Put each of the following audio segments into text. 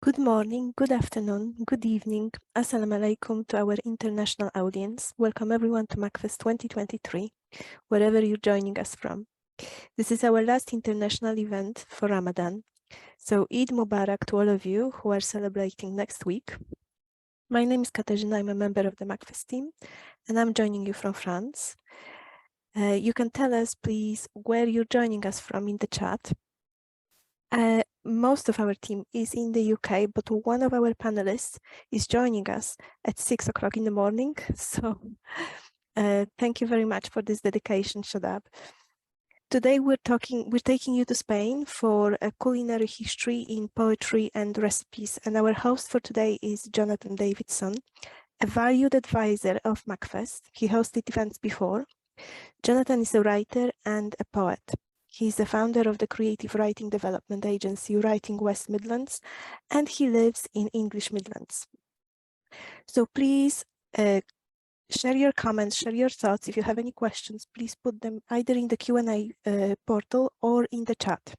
Good morning, good afternoon, good evening. Assalamu alaikum to our international audience. Welcome everyone to MACFEST 2023, wherever you're joining us from. This is our last international event for Ramadan. So Eid Mubarak to all of you who are celebrating next week. My name is Katarzyna, I'm a member of the MACFEST team, and I'm joining you from France. You can tell us, please, where you're joining us from in the chat. Most of our team is in the UK, but one of our panelists is joining us at 6 o'clock in the morning. So thank you very much for this dedication, Shadab. Today we're taking you to Spain for a culinary history in poetry and recipes. And our host for today is Jonathan Davidson, a valued advisor of MACFEST. He hosted events before. Jonathan is a writer and a poet. He's the founder of the creative writing development agency Writing West Midlands, and he lives in English Midlands. So please share your comments, share your thoughts. If you have any questions, please put them either in the Q&A portal or in the chat.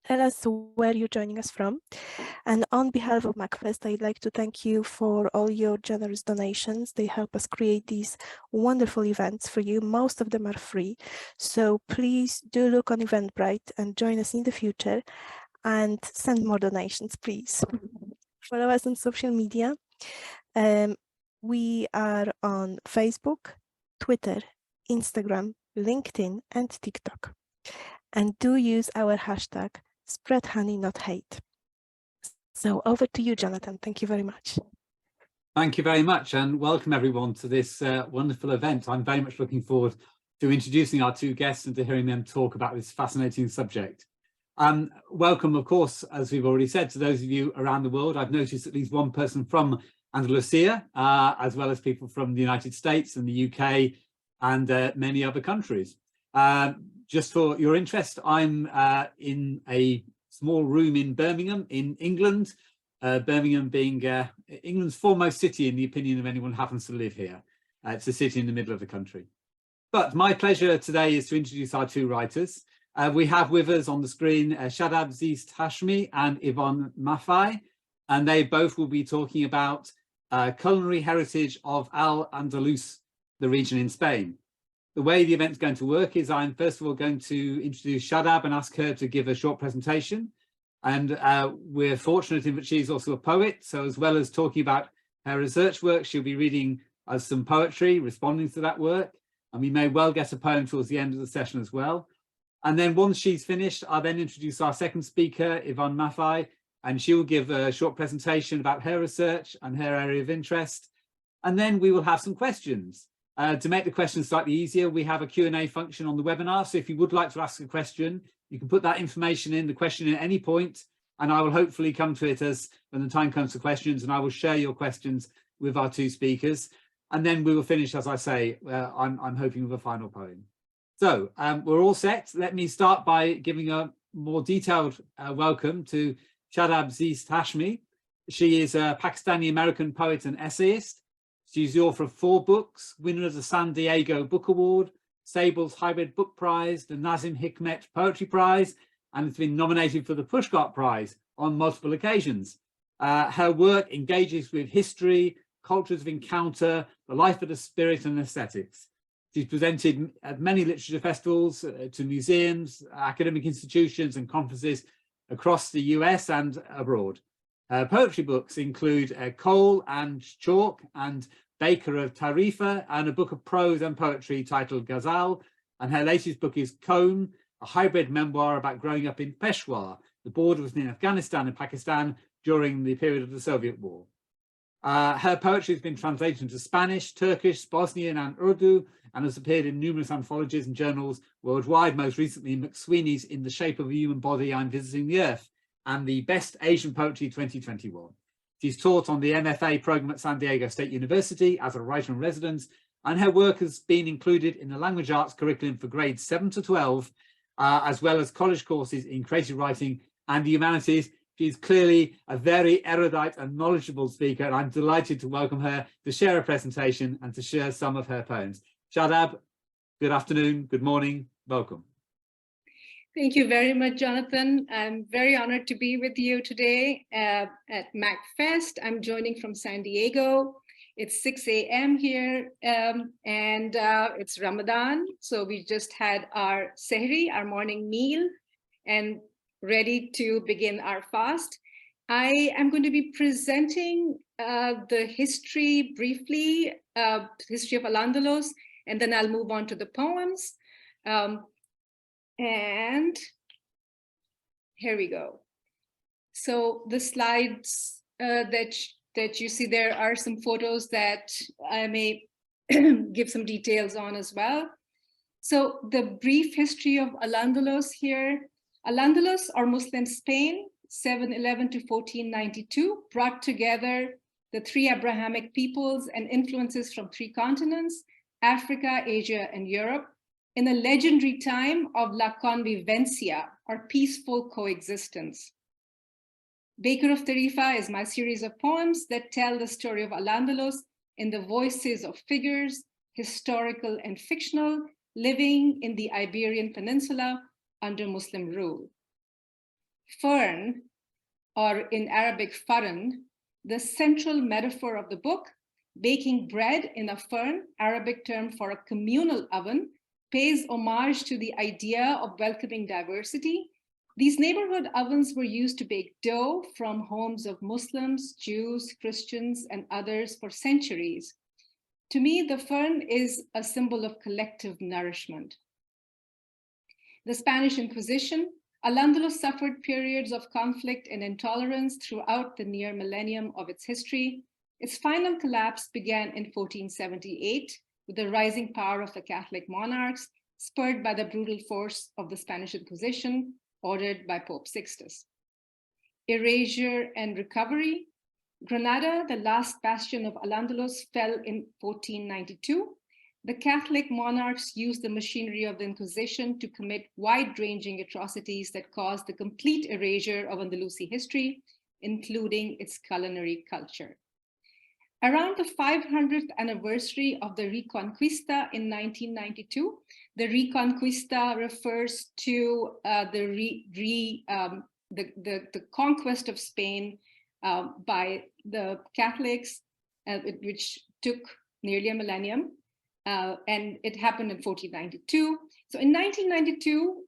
Tell us where you're joining us from. And on behalf of MACFEST, I'd like to thank you for all your generous donations. They help us create these wonderful events for you. Most of them are free. So please do look on Eventbrite and join us in the future and send more donations, please. Follow us on social media. We are on Facebook, Twitter, Instagram, LinkedIn, and TikTok. And do use our hashtag Spread Honey, Not Hate. So over to you, Jonathan. Thank you very much. Thank you very much, and welcome everyone to this wonderful event. I'm very much looking forward to introducing our two guests and to hearing them talk about this fascinating subject. Welcome, of course, as we've already said, to those of you around the world. I've noticed at least one person from Andalusia, as well as people from the United States and the UK and many other countries. Just for your interest, I'm in a small room in Birmingham in England, Birmingham being England's foremost city in the opinion of anyone who happens to live here. It's a city in the middle of the country. But my pleasure today is to introduce our two writers. We have with us on the screen Shadab, Zeest, Hashmi and Yvonne Maffei, and they both will be talking about culinary heritage of Al-Andalus, the region in Spain. The way the event's going to work is I'm first of all going to introduce Shadab and ask her to give a short presentation. And we're fortunate in that she's also a poet. So as well as talking about her research work, she'll be reading us some poetry, responding to that work. And we may well get a poem towards the end of the session as well. And then once she's finished, I'll then introduce our second speaker, Yvonne Maffei, and she will give a short presentation about her research and her area of interest. And then we will have some questions. To make the questions slightly easier, we have a Q&A function on the webinar. So if you would like to ask a question, you can put that information in, the question at any point, and I will hopefully come to it as when the time comes for questions, and I will share your questions with our two speakers. And then we will finish, as I say, I'm hoping with a final poem. So we're all set. Let me start by giving a more detailed welcome to Shadab Zeest Hashmi. She is a Pakistani-American poet and essayist. She's the author of 4 books, winner of the San Diego Book Award, Sable's Hybrid Book Prize, the Nazim Hikmet Poetry Prize, and has been nominated for the Pushcart Prize on multiple occasions. Her work engages with history, cultures of encounter, the life of the spirit and aesthetics. She's presented at many literature festivals, to museums, academic institutions and conferences across the US and abroad. Her poetry books include Coal and Chalk and Baker of Tarifa, and a book of prose and poetry titled Ghazal. And her latest book is Cone, a hybrid memoir about growing up in Peshawar, the border between Afghanistan and Pakistan during the period of the Soviet War. Her poetry has been translated into Spanish, Turkish, Bosnian and Urdu, and has appeared in numerous anthologies and journals worldwide, most recently McSweeney's In the Shape of a Human Body, I'm Visiting the Earth, and the Best Asian Poetry 2021. She's taught on the MFA program at San Diego State University as a writer in residence, and her work has been included in the language arts curriculum for grades 7 to 12, as well as college courses in creative writing and the humanities. She's clearly a very erudite and knowledgeable speaker, and I'm delighted to welcome her to share a presentation and to share some of her poems. Shadab, good afternoon, good morning, welcome. Thank you very much, Jonathan. I'm very honored to be with you today at MACFEST. I'm joining from San Diego. It's 6 a.m. here, and it's Ramadan. So we just had our sehri, our morning meal, and ready to begin our fast. I am going to be presenting the history briefly, history of Al-Andalus, and then I'll move on to the poems. And here we go. So the slides that you see there are some photos that I may give some details on as well. So the brief history of Al-Andalus here. Al-Andalus, or Muslim Spain, 711 to 1492, brought together the three Abrahamic peoples and influences from three continents, Africa, Asia, and Europe, in a legendary time of La Convivencia, or peaceful coexistence. Baker of Tarifa is my series of poems that tell the story of Al-Andalus in the voices of figures, historical and fictional, living in the Iberian Peninsula under Muslim rule. Fern, or in Arabic faran, the central metaphor of the book, baking bread in a fern, Arabic term for a communal oven, pays homage to the idea of welcoming diversity. These neighborhood ovens were used to bake dough from homes of Muslims, Jews, Christians, and others for centuries. To me, the fern is a symbol of collective nourishment. The Spanish Inquisition, Al-Andalus suffered periods of conflict and intolerance throughout the near millennium of its history. Its final collapse began in 1478 with the rising power of the Catholic monarchs, spurred by the brutal force of the Spanish Inquisition, ordered by Pope Sixtus. Erasure and recovery. Granada, the last bastion of Al-Andalus, fell in 1492. The Catholic monarchs used the machinery of the Inquisition to commit wide-ranging atrocities that caused the complete erasure of Andalusi history, including its culinary culture. Around the 500th anniversary of the Reconquista in 1992, the Reconquista refers to the conquest of Spain by the Catholics, which took nearly a millennium, and it happened in 1492. So in 1992,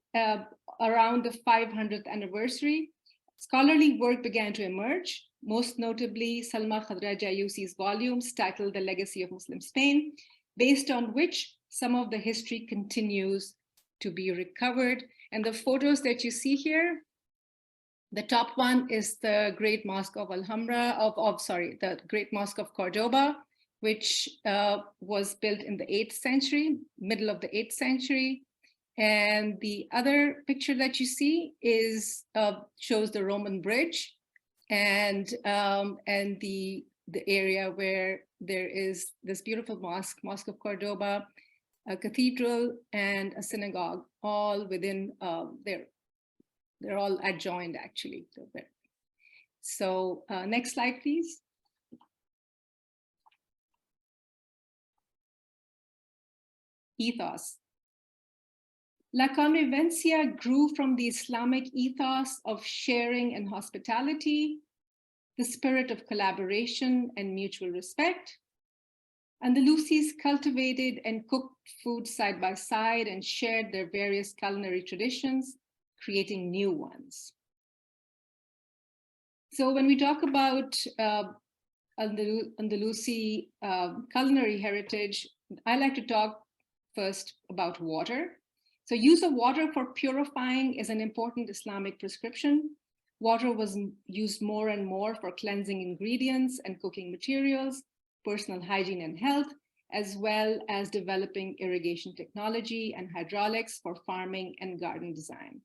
around the 500th anniversary, scholarly work began to emerge, most notably Salma Khadra Jayusi's volumes titled The Legacy of Muslim Spain, based on which some of the history continues to be recovered. And the photos that you see here, the top one is the Great Mosque of Alhambra, the Great Mosque of Cordoba, which was built in the 8th century, middle of the 8th century. And the other picture that you see is shows the Roman bridge and the area where there is this beautiful mosque, Mosque of Cordoba, a cathedral, and a synagogue, all within they're all adjoined actually. So next slide, please. Ethos. La Convivencia grew from the Islamic ethos of sharing and hospitality, the spirit of collaboration and mutual respect. Andalusis cultivated and cooked food side by side and shared their various culinary traditions, creating new ones. So when we talk about Andalusi culinary heritage, I like to talk first about water. So use of water for purifying is an important Islamic prescription. Water was used more and more for cleansing ingredients and cooking materials, personal hygiene and health, as well as developing irrigation technology and hydraulics for farming and garden design.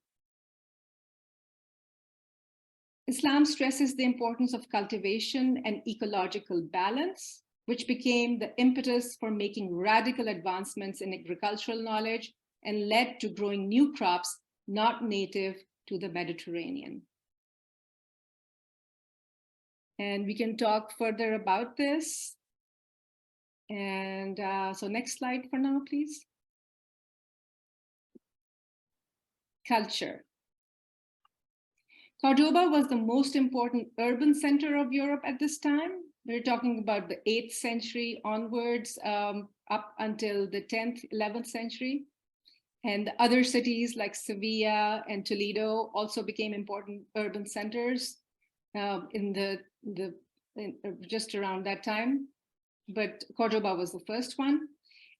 Islam stresses the importance of cultivation and ecological balance, which became the impetus for making radical advancements in agricultural knowledge and led to growing new crops not native to the Mediterranean. And we can talk further about this. And so next slide for now, please. Culture. Cordoba was the most important urban center of Europe at this time. We're talking about the 8th century onwards, up until the 10th, 11th century. And other cities like Sevilla and Toledo also became important urban centers just around that time. But Cordoba was the first one.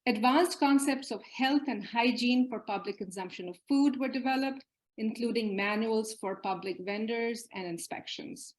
Advanced concepts of health and hygiene for public consumption of food were developed, including manuals for public vendors and inspections.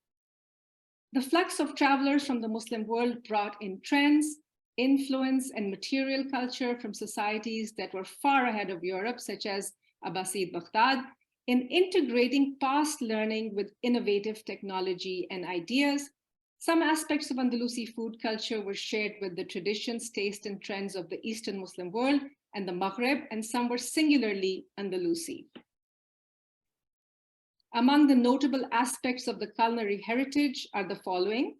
The flux of travelers from the Muslim world brought in trends, influence, and material culture from societies that were far ahead of Europe, such as Abbasid Baghdad, in integrating past learning with innovative technology and ideas. Some aspects of Andalusi food culture were shared with the traditions, taste, and trends of the Eastern Muslim world and the Maghreb, and some were singularly Andalusi. Among the notable aspects of the culinary heritage are the following: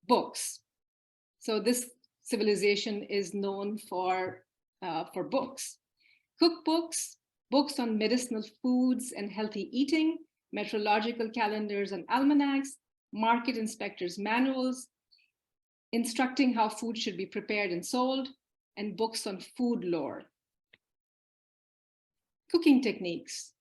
books. So this civilization is known for books. Cookbooks, books on medicinal foods and healthy eating, meteorological calendars and almanacs, market inspectors' manuals, instructing how food should be prepared and sold, and books on food lore. Cooking techniques.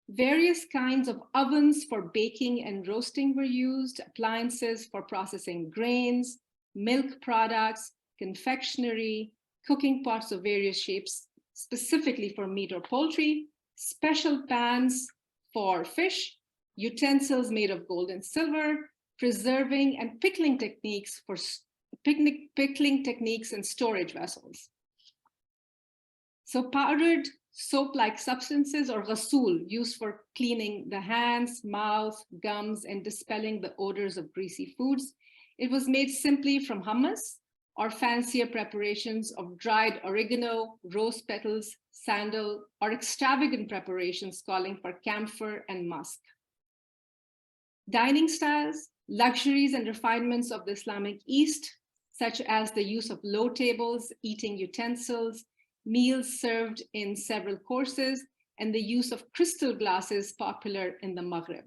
Various kinds of ovens for baking and roasting were used, appliances for processing grains, milk products, confectionery, cooking pots of various shapes, specifically for meat or poultry, special pans for fish, utensils made of gold and silver, preserving and pickling techniques for pickling techniques and storage vessels. So powdered soap-like substances, or ghasul, used for cleaning the hands, mouth, gums, and dispelling the odors of greasy foods. It was made simply from hummus or fancier preparations of dried oregano, rose petals, sandal, or extravagant preparations calling for camphor and musk. Dining styles, luxuries and refinements of the Islamic East, such as the use of low tables, eating utensils, meals served in several courses, and the use of crystal glasses popular in the Maghreb.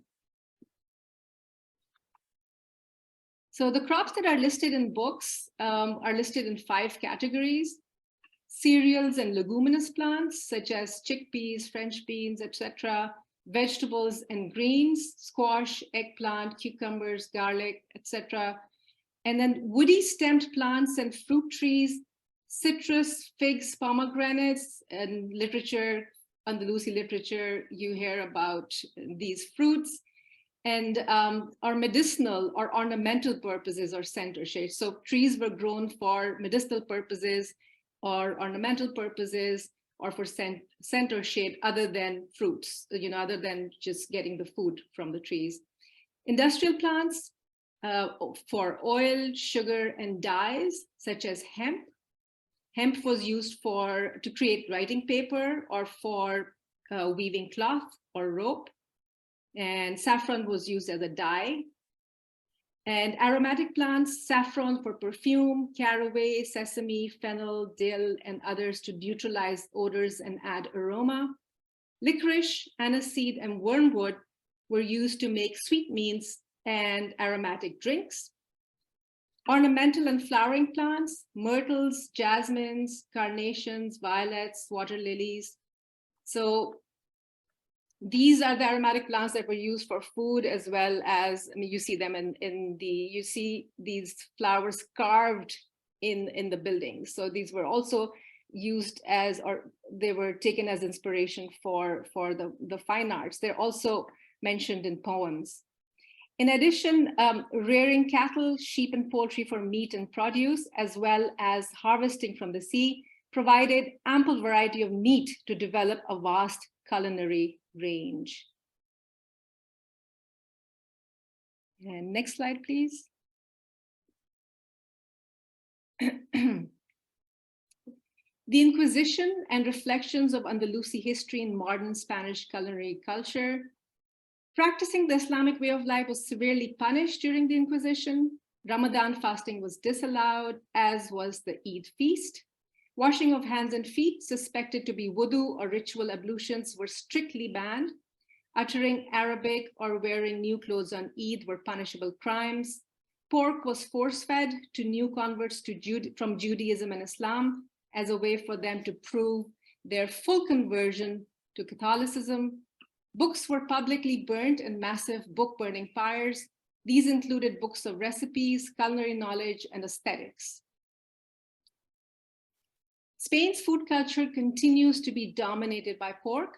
So the crops that are listed in books are listed in 5 categories: cereals and leguminous plants, such as chickpeas, French beans, etc., vegetables and greens, squash, eggplant, cucumbers, garlic, etc., and then woody stemmed plants and fruit trees, citrus, figs, pomegranates. And literature, Andalusi literature, you hear about these fruits, and are medicinal or ornamental purposes or center shade. So trees were grown for medicinal purposes or ornamental purposes, or for center shade, other than fruits, other than just getting the food from the trees. Industrial plants for oil, sugar, and dyes, such as hemp. Hemp was used to create writing paper or for weaving cloth or rope. And saffron was used as a dye. And aromatic plants, saffron for perfume, caraway, sesame, fennel, dill, and others to neutralize odors and add aroma. Licorice, aniseed, and wormwood were used to make sweetmeats and aromatic drinks. Ornamental and flowering plants, myrtles, jasmines, carnations, violets, water lilies. So these are the aromatic plants that were used for food, as well as, you see them you see these flowers carved in the buildings. So these were also used as, or they were taken as inspiration for the fine arts. They're also mentioned in poems. In addition, rearing cattle, sheep, and poultry for meat and produce, as well as harvesting from the sea, provided ample variety of meat to develop a vast culinary range. And next slide, please. The Inquisition and reflections of Andalusi history in modern Spanish culinary culture. Practicing the Islamic way of life was severely punished during the Inquisition. Ramadan fasting was disallowed, as was the Eid feast. Washing of hands and feet suspected to be wudu or ritual ablutions were strictly banned. Uttering Arabic or wearing new clothes on Eid were punishable crimes. Pork was force-fed to new converts from Judaism and Islam as a way for them to prove their full conversion to Catholicism. Books were publicly burnt in massive book-burning fires. These included books of recipes, culinary knowledge, and aesthetics. Spain's food culture continues to be dominated by pork.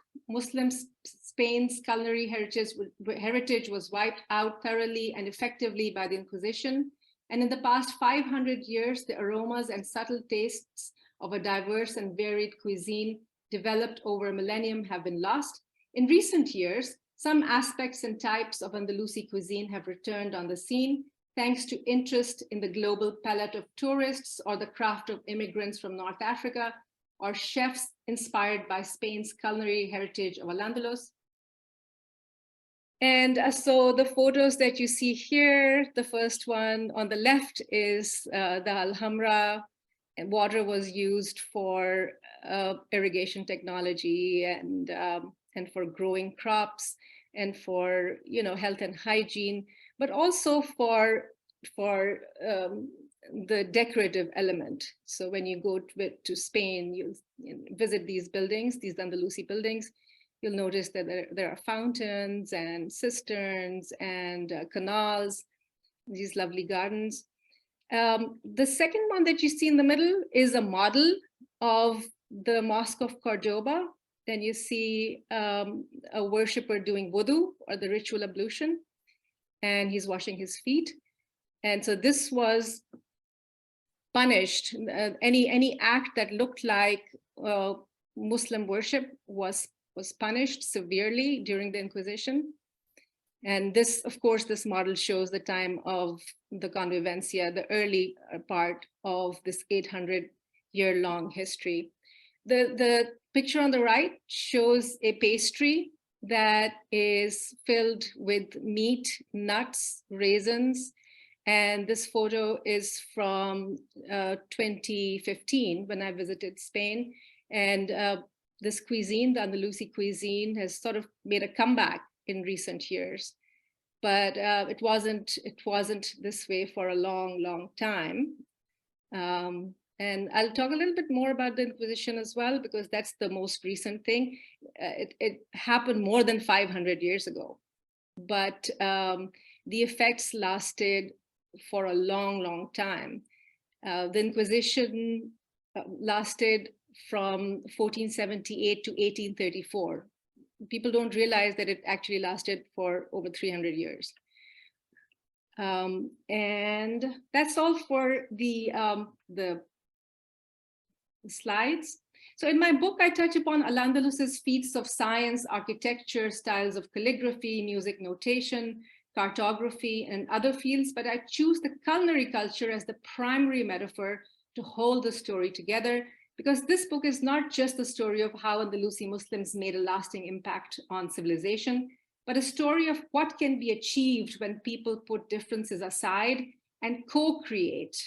Spain's culinary heritage was wiped out thoroughly and effectively by the Inquisition. And in the past 500 years, the aromas and subtle tastes of a diverse and varied cuisine developed over a millennium have been lost. In recent years, some aspects and types of Andalusi cuisine have returned on the scene, thanks to interest in the global palate of tourists or the craft of immigrants from North Africa, or chefs inspired by Spain's culinary heritage of Al-Andalus. And so the photos that you see here, the first one on the left is the Alhambra, and water was used for irrigation technology and for growing crops and for health and hygiene, but also for the decorative element. So when you go to Spain, you visit these buildings, these Andalusi buildings, you'll notice that there are fountains and cisterns and canals, these lovely gardens. The second one that you see in the middle is a model of the Mosque of Cordoba. Then you see a worshiper doing wudu, or the ritual ablution, and he's washing his feet. And so this was punished. Any act that looked like Muslim worship was punished severely during the Inquisition. And this, of course, this model shows the time of the Convivencia, the early part of this 800-year-long history. The picture on the right shows a pastry that is filled with meat, nuts, raisins. And this photo is from 2015 when I visited Spain. And this cuisine, the Andalusi cuisine, has sort of made a comeback in recent years. But it wasn't this way for a long, long time. And I'll talk a little bit more about the Inquisition as well, because that's the most recent thing. It happened more than 500 years ago, but the effects lasted for a long, long time. The Inquisition lasted from 1478 to 1834. People don't realize that it actually lasted for over 300 years. And that's all for the slides. So in my book, I touch upon Al-Andalus's feats of science, architecture, styles of calligraphy, music notation, cartography, and other fields, but I choose the culinary culture as the primary metaphor to hold the story together, because this book is not just the story of how Andalusi Muslims made a lasting impact on civilization, but a story of what can be achieved when people put differences aside and co-create.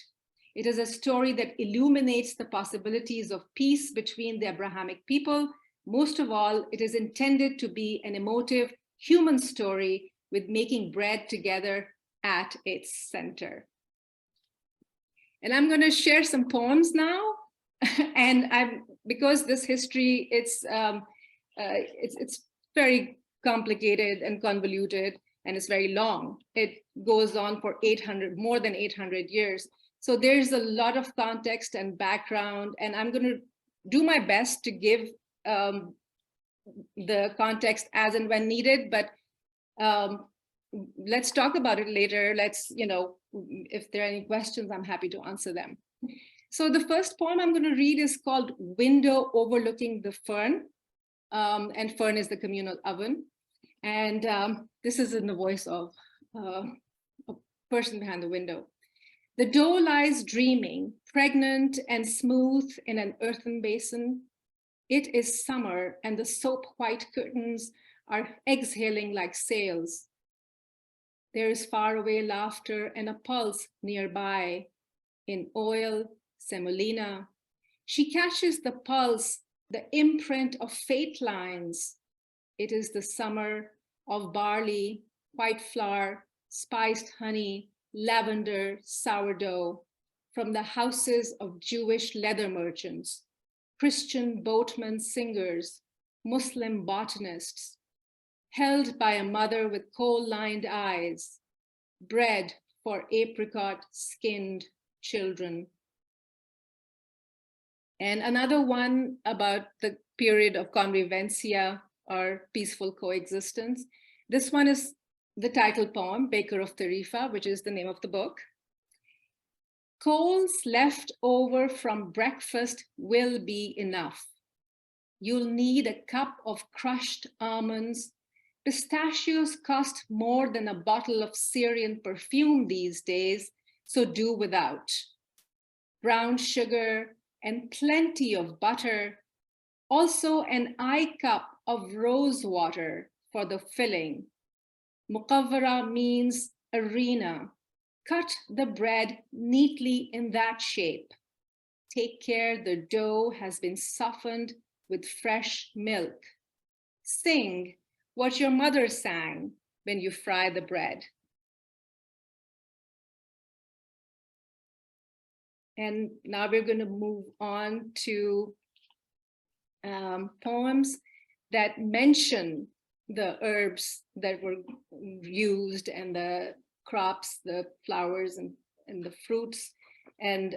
It is a story that illuminates the possibilities of peace between the Abrahamic people. Most of all, it is intended to be an emotive human story with making bread together at its center. And I'm going to share some poems now. And because this history, it's very complicated and convoluted, and it's very long. It goes on for more than 800 years. So there's a lot of context and background, and I'm going to do my best to give the context as and when needed, but let's talk about it later. Let's, if there are any questions, I'm happy to answer them. So the first poem I'm going to read is called Window Overlooking the Fern, and fern is the communal oven. And this is in the voice of a person behind the window. The dough lies dreaming, pregnant and smooth in an earthen basin. It is summer and the soap white curtains are exhaling like sails. There is faraway laughter and a pulse nearby in oil, semolina. She catches the pulse, the imprint of fate lines. It is the summer of barley, white flour, spiced honey, lavender, sourdough, from the houses of Jewish leather merchants, Christian boatmen singers, Muslim botanists, held by a mother with coal-lined eyes, bread for apricot-skinned children. And another one about the period of Convivencia, or peaceful coexistence. This one is the title poem, Baker of Tarifa, which is the name of the book. Coals left over from breakfast will be enough. You'll need a cup of crushed almonds. Pistachios cost more than a bottle of Syrian perfume these days, so do without. Brown sugar and plenty of butter. Also an eye cup of rose water for the filling. Muqawwara means arena. Cut the bread neatly in that shape. Take care the dough has been softened with fresh milk. Sing what your mother sang when you fry the bread. And now we're going to move on to poems that mention the herbs that were used and the crops, the flowers and the fruits and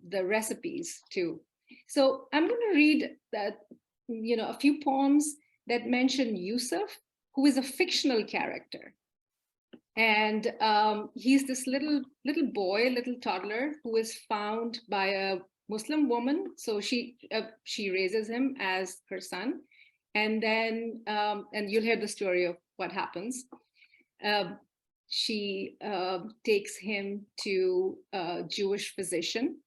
the recipes too. So I'm going to read that, a few poems that mention Yusuf, who is a fictional character. And he's this little boy, little toddler, who is found by a Muslim woman. So she raises him as her son. And then, and you'll hear the story of what happens. She takes him to a Jewish physician.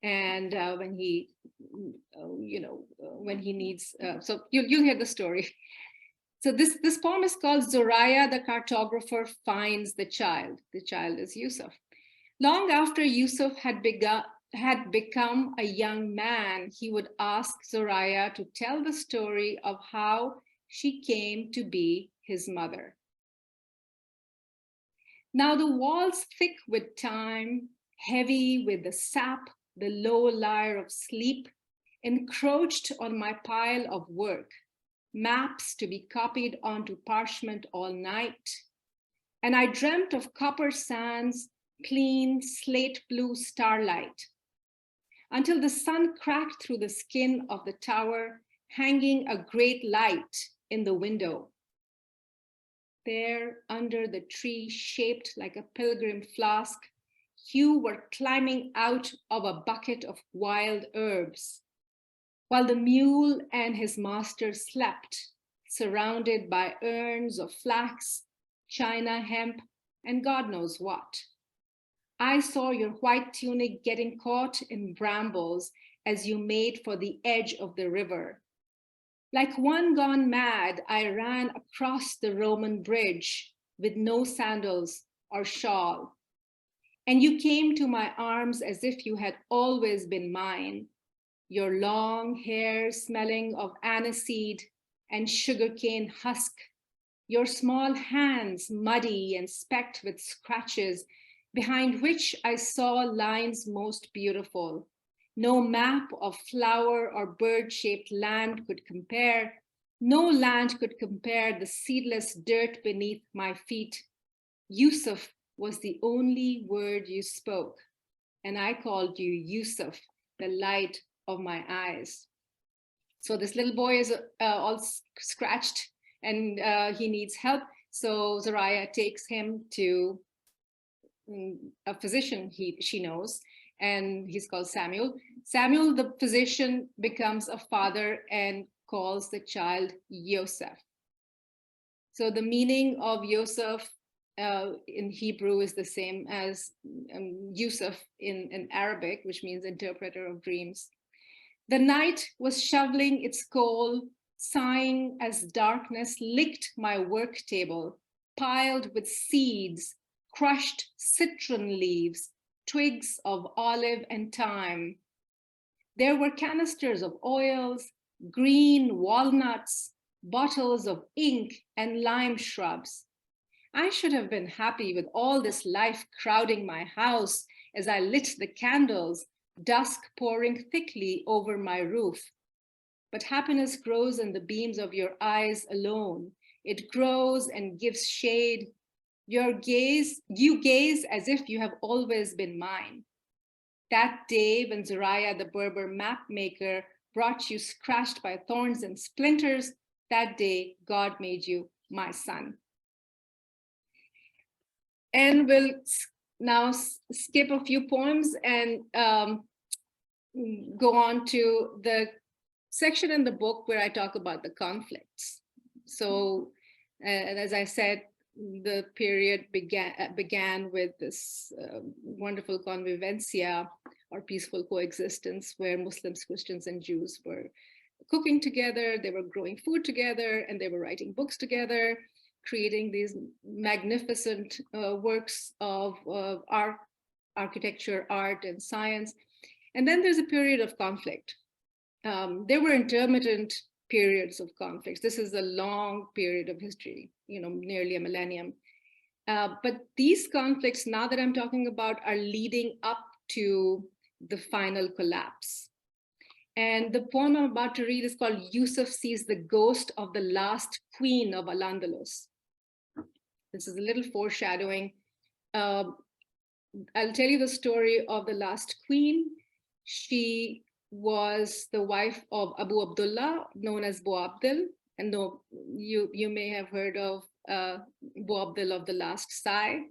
And when he, when he needs, so you'll hear the story. So this poem is called Zoraya the Cartographer Finds the Child. The child is Yusuf. Long after Yusuf had become a young man, he would ask Zoraya to tell the story of how she came to be his mother. Now the walls thick with time, heavy with the sap, the low layer of sleep, encroached on my pile of work, maps to be copied onto parchment all night. And I dreamt of copper sands, clean slate blue starlight, until the sun cracked through the skin of the tower, hanging a great light in the window. There, under the tree shaped like a pilgrim flask, you were climbing out of a bucket of wild herbs, while the mule and his master slept, surrounded by urns of flax, china, hemp, and God knows what. I saw your white tunic getting caught in brambles as you made for the edge of the river. Like one gone mad, I ran across the Roman bridge with no sandals or shawl. And you came to my arms as if you had always been mine, your long hair smelling of aniseed and sugarcane husk, your small hands muddy and specked with scratches, behind which I saw lines most beautiful. No map of flower or bird-shaped land could compare. No land could compare the seedless dirt beneath my feet. Yusuf was the only word you spoke, and I called you Yusuf, the light of my eyes. So this little boy is all scratched and he needs help. So Zoraya takes him to a physician she knows, and he's called Samuel. Samuel, the physician, becomes a father and calls the child Yosef. So the meaning of Yosef in Hebrew is the same as Yusuf in Arabic, which means interpreter of dreams. The night was shoveling its coal, sighing as darkness licked my work table, piled with seeds, crushed citron leaves, twigs of olive and thyme. There were canisters of oils, green walnuts, bottles of ink, and lime shrubs. I should have been happy with all this life crowding my house as I lit the candles, dusk pouring thickly over my roof. But happiness grows in the beams of your eyes alone. It grows and gives shade. You gaze as if you have always been mine. That day when Zariah, the Berber map maker, brought you scratched by thorns and splinters, that day God made you my son. And we'll now skip a few poems and go on to the section in the book where I talk about the conflicts. So, as I said, the period began with this wonderful convivencia, or peaceful coexistence, where Muslims, Christians, and Jews were cooking together, they were growing food together, and they were writing books together, creating these magnificent works of architecture, art, and science. And then there's a period of conflict. There were intermittent periods of conflicts. This is a long period of history, nearly a millennium. But these conflicts, now that I'm talking about, are leading up to the final collapse. And the poem I'm about to read is called Yusuf Sees the Ghost of the Last Queen of Al-Andalus. This is a little foreshadowing. I'll tell you the story of the last queen. She was the wife of Abu Abdullah, known as Boabdil. And no, you may have heard of Boabdil of the Last Sigh.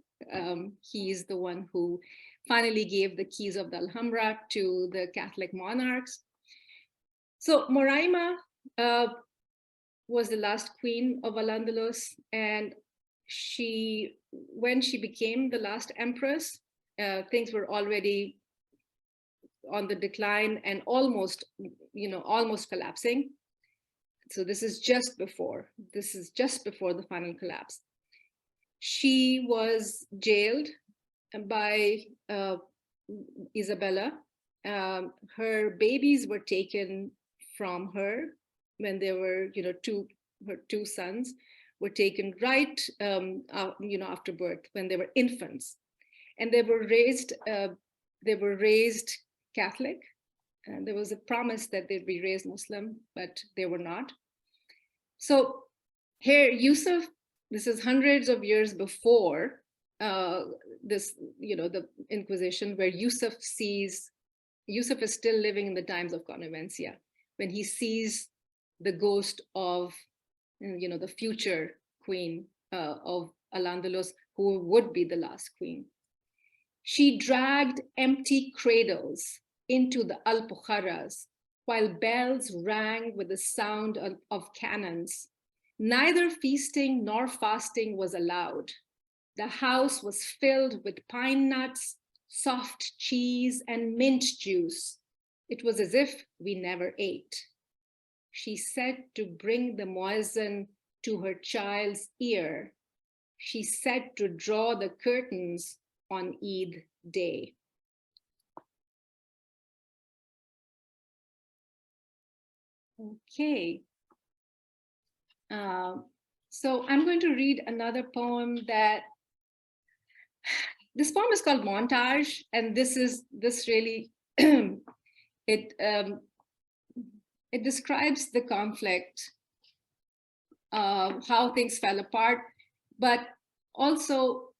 He's the one who finally gave the keys of the Alhambra to the Catholic monarchs. So Moraima was the last queen of Al-Andalus, and when she became the last empress, things were already on the decline and almost collapsing. So this is just before the final collapse. She was jailed by Isabella. Her babies were taken from her when they were, her two sons were taken right, after birth, when they were infants, and they were raised Catholic. And there was a promise that they'd be raised Muslim, but they were not. So here, Yusuf, this is hundreds of years before this, the Inquisition, where Yusuf is still living in the times of Convivencia, when he sees the ghost of, the future queen of Al-Andalus, who would be the last queen. She dragged empty cradles into the Alpujarras, while bells rang with the sound of cannons. Neither feasting nor fasting was allowed. The house was filled with pine nuts, soft cheese, and mint juice. It was as if we never ate. She said to bring the muezzin to her child's ear. She said to draw the curtains on Eid day. Okay. So I'm going to read another poem this poem is called Montage, and this really, it describes the conflict, how things fell apart, but also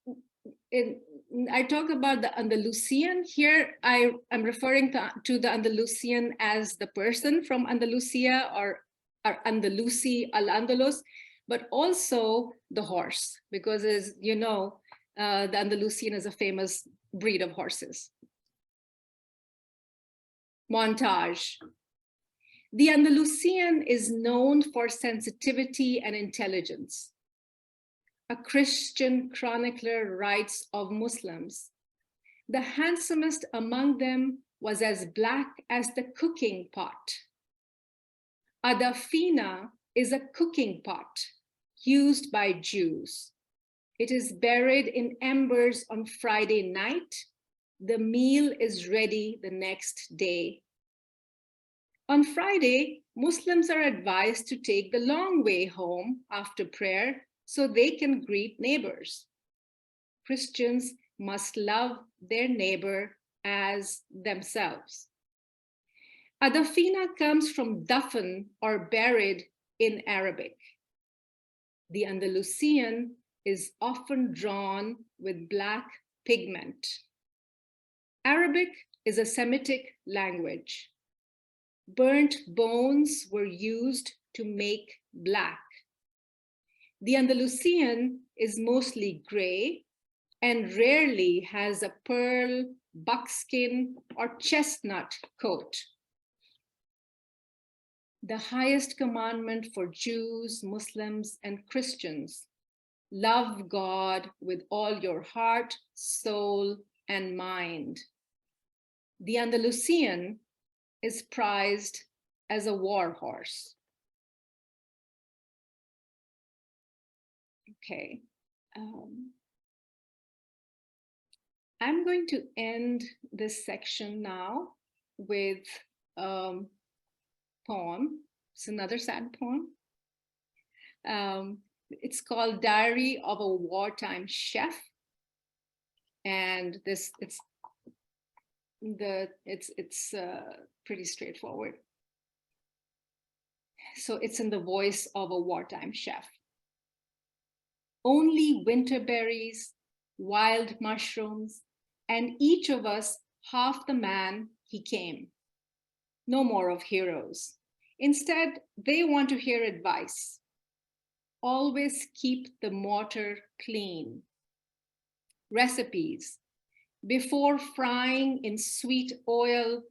I talk about the Andalusian. Here I'm referring to the Andalusian as the person from Andalusia, or Andalusi, Al-Andalus, but also the horse, because as you know, the Andalusian is a famous breed of horses. Montage. The Andalusian is known for sensitivity and intelligence. A Christian chronicler writes of Muslims, the handsomest among them was as black as the cooking pot. Adafina is a cooking pot used by Jews. It is buried in embers on Friday night. The meal is ready the next day. On Friday, Muslims are advised to take the long way home after prayer so they can greet neighbors. Christians must love their neighbor as themselves. Adafina comes from dafn, or buried in Arabic. The Andalusian is often drawn with black pigment. Arabic is a Semitic language. Burnt bones were used to make black. The Andalusian is mostly gray and rarely has a pearl, buckskin, or chestnut coat. The highest commandment for Jews, Muslims, and Christians: love God with all your heart, soul, and mind. The Andalusian is prized as a war horse. Okay. I'm going to end this section now with poem. It's another sad poem. It's called Diary of a Wartime Chef, and it's pretty straightforward. So it's in the voice of a wartime chef. Only winter berries, wild mushrooms, and each of us half the man he came. No more of heroes. Instead, they want to hear advice. Always keep the mortar clean. Recipes. Before frying in sweet oil,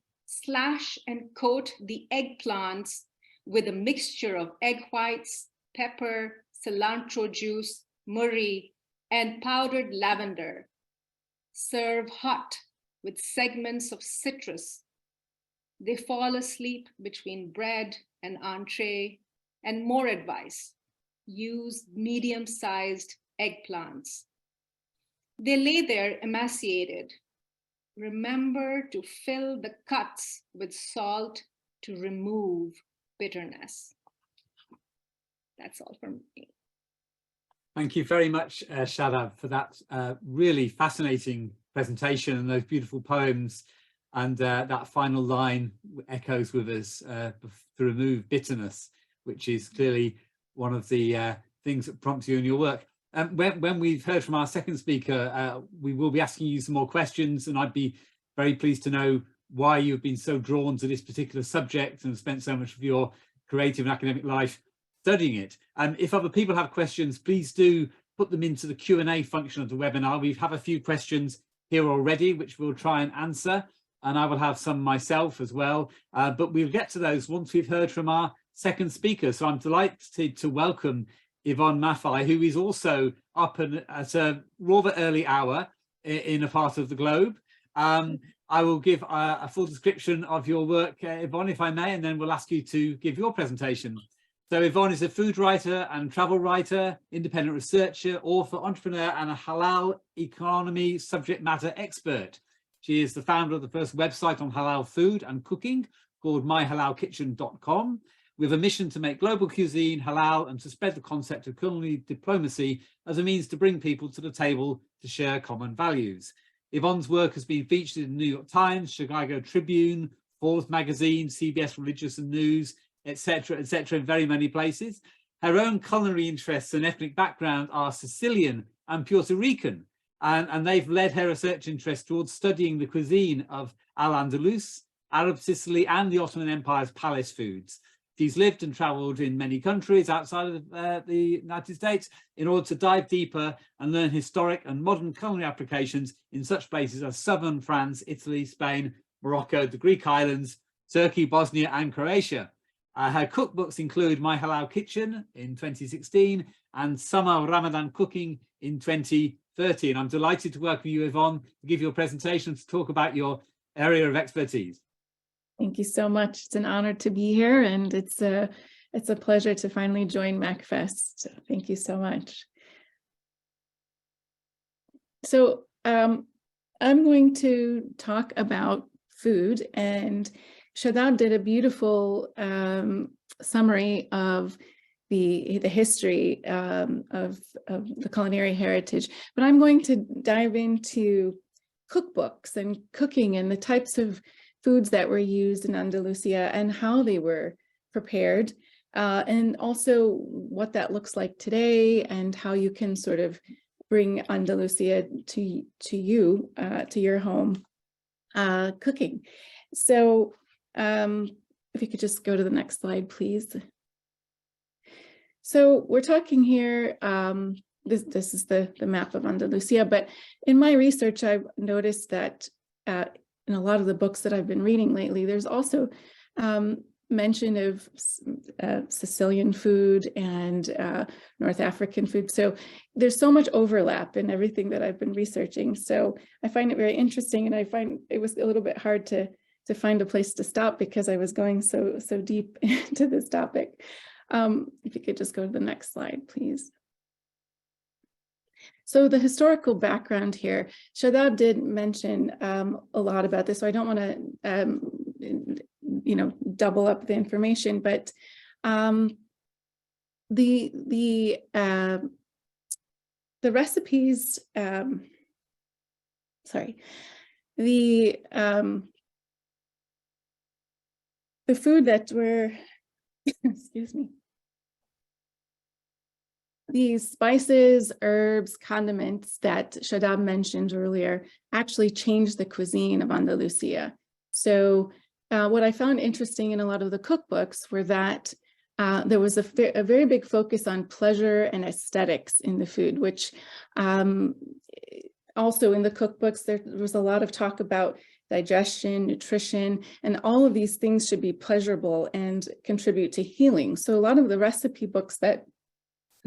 slash and coat the eggplants with a mixture of egg whites, pepper, cilantro juice, murree, and powdered lavender. Serve hot with segments of citrus. They fall asleep between bread and entree. And more advice: use medium-sized eggplants. They lay there emaciated. Remember to fill the cuts with salt to remove bitterness. That's all from me. Thank you very much, Shadab, for that really fascinating presentation and those beautiful poems. And that final line echoes with us, to remove bitterness, which is clearly one of the things that prompts you in your work. When we've heard from our second speaker, we will be asking you some more questions, and I'd be very pleased to know why you've been so drawn to this particular subject and spent so much of your creative and academic life studying it. If other people have questions, please do put them into the Q&A function of the webinar. We have a few questions here already, which we'll try and answer, and I will have some myself as well, but we'll get to those once we've heard from our second speaker. So I'm delighted to welcome Yvonne Maffei, who is also up at a rather early hour in a part of the globe. I will give a full description of your work, Yvonne, if I may, and then we'll ask you to give your presentation. So Yvonne is a food writer and travel writer, independent researcher, author, entrepreneur, and a halal economy subject matter expert. She is the founder of the first website on halal food and cooking called myhalalkitchen.com, with a mission to make global cuisine halal and to spread the concept of culinary diplomacy as a means to bring people to the table to share common values. Yvonne's work has been featured in the New York Times, Chicago Tribune, Forbes magazine, CBS Religious and News, etc., in very many places. Her own culinary interests and ethnic background are Sicilian and Puerto Rican, and they've led her research interest towards studying the cuisine of Al-Andalus, Arab Sicily, and the Ottoman Empire's palace foods. She's lived and travelled in many countries outside of the United States in order to dive deeper and learn historic and modern culinary applications in such places as southern France, Italy, Spain, Morocco, the Greek islands, Turkey, Bosnia, and Croatia. Her cookbooks include My Halal Kitchen in 2016 and Summer Ramadan Cooking in 2013. I'm delighted to welcome you, Yvonne, to give your presentation to talk about your area of expertise. Thank you so much. It's an honor to be here, and it's a pleasure to finally join MACFEST. Thank you so much. So I'm going to talk about food, and Shadab did a beautiful summary of the history of the culinary heritage, but I'm going to dive into cookbooks and cooking and the types of foods that were used in Andalusia and how they were prepared, and also what that looks like today and how you can sort of bring Andalusia to you, to your home cooking. So if you could just go to the next slide, please. So we're talking here, this is the map of Andalusia, but in my research, I've noticed that in a lot of the books that I've been reading lately, there's also mention of Sicilian food and North African food. So there's so much overlap in everything that I've been researching. So I find it very interesting, and I find it was a little bit hard to find a place to stop because I was going so deep into this topic. If you could just go to the next slide, please. So the historical background here, Shadab did mention a lot about this, so I don't want to, double up the information, but the recipes, the food that were, excuse me, these spices, herbs, condiments that Shadab mentioned earlier actually changed the cuisine of Andalusia. So what I found interesting in a lot of the cookbooks were that there was a very big focus on pleasure and aesthetics in the food, which also in the cookbooks, there was a lot of talk about digestion, nutrition, and all of these things should be pleasurable and contribute to healing. So a lot of the recipe books that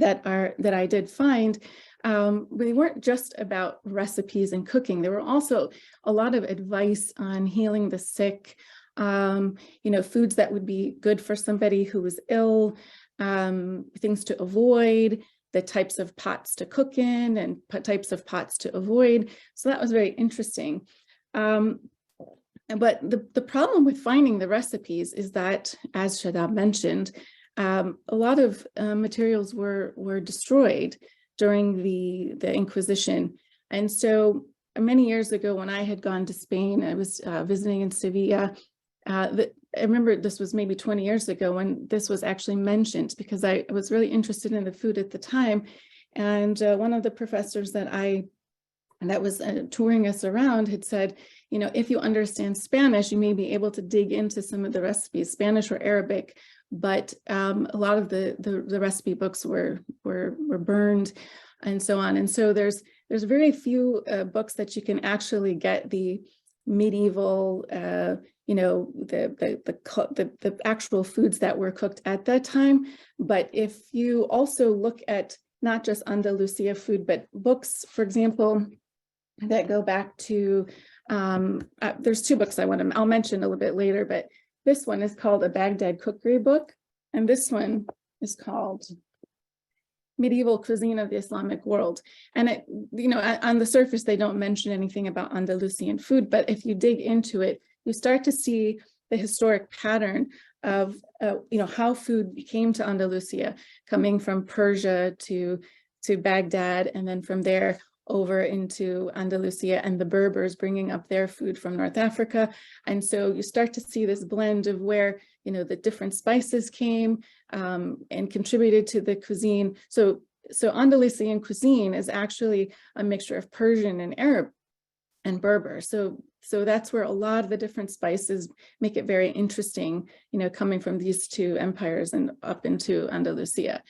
I did find, they weren't just about recipes and cooking. There were also a lot of advice on healing the sick, foods that would be good for somebody who was ill, things to avoid, the types of pots to cook in and types of pots to avoid. So that was very interesting. But the problem with finding the recipes is that, as Shadab mentioned, a lot of materials were destroyed during the Inquisition. And so many years ago, when I had gone to Spain, I was visiting in Sevilla. I remember this was maybe 20 years ago when this was actually mentioned, because I was really interested in the food at the time. And one of the professors that was touring us around had said, if you understand Spanish, you may be able to dig into some of the recipes, Spanish or Arabic, but a lot of the recipe books were burned and so on. And so there's very few books that you can actually get the medieval, the actual foods that were cooked at that time. But if you also look at not just Andalusia food, but books, for example, that go back to, there's two books I'll mention a little bit later, but this one is called A Baghdad Cookery Book, and this one is called Medieval Cuisine of the Islamic World. And on the surface, they don't mention anything about Andalusian food, but if you dig into it, you start to see the historic pattern of how food came to Andalusia, coming from Persia to Baghdad, and then from there over into Andalusia, and the Berbers bringing up their food from North Africa. And so you start to see this blend of where, the different spices came and contributed to the cuisine. So Andalusian cuisine is actually a mixture of Persian and Arab and Berber. So that's where a lot of the different spices make it very interesting, coming from these two empires and up into Andalusia.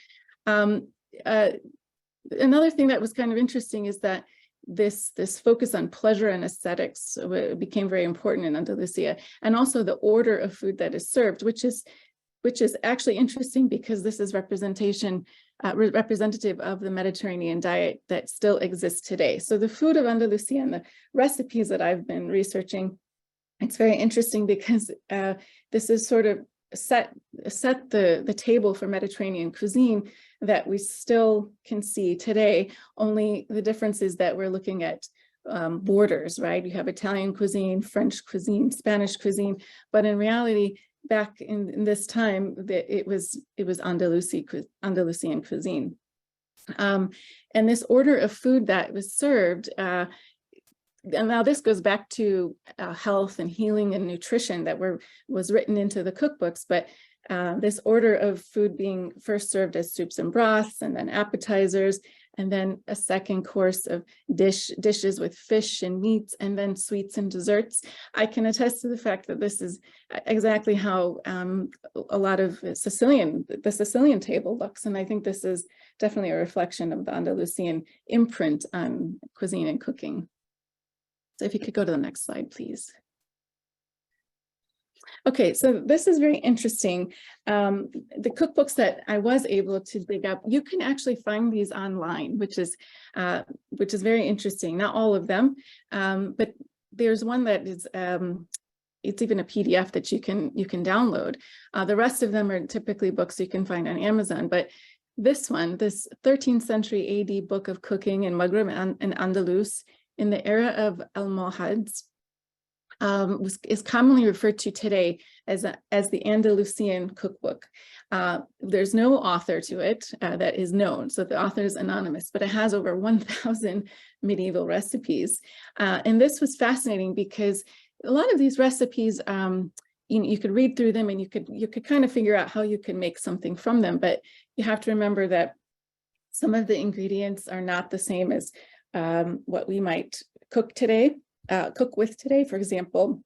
Another thing that was kind of interesting is that this focus on pleasure and aesthetics became very important in Andalusia, and also the order of food that is served, which is actually interesting because this is representative of the Mediterranean diet that still exists today. So the food of Andalusia and the recipes that I've been researching, it's very interesting because this is sort of set the table for Mediterranean cuisine that we still can see today. Only the difference is that we're looking at borders, right? You have Italian cuisine, French cuisine, Spanish cuisine, but in reality, back in this time, it was Andalusian cuisine. And this order of food that was served, and now this goes back to health and healing and nutrition that was written into the cookbooks, but this order of food being first served as soups and broths, and then appetizers, and then a second course of dishes with fish and meats, and then sweets and desserts. I can attest to the fact that this is exactly how a lot of the Sicilian table looks, and I think this is definitely a reflection of the Andalusian imprint on cuisine and cooking. So if you could go to the next slide, please. Okay, so this is very interesting. The cookbooks that I was able to dig up, you can actually find these online, which is very interesting. Not all of them, but there's one that is it's even a PDF that you can download. The rest of them are typically books you can find on Amazon, but this one, this 13th century AD book of cooking in Maghreb and Andalus in the era of Almohads, is commonly referred to today as the Andalusian cookbook. There's no author to it that is known, so the author is anonymous, but it has over 1,000 medieval recipes. And this was fascinating because a lot of these recipes, you could read through them and you could kind of figure out how you can make something from them, but you have to remember that some of the ingredients are not the same as what we might cook with today. For example,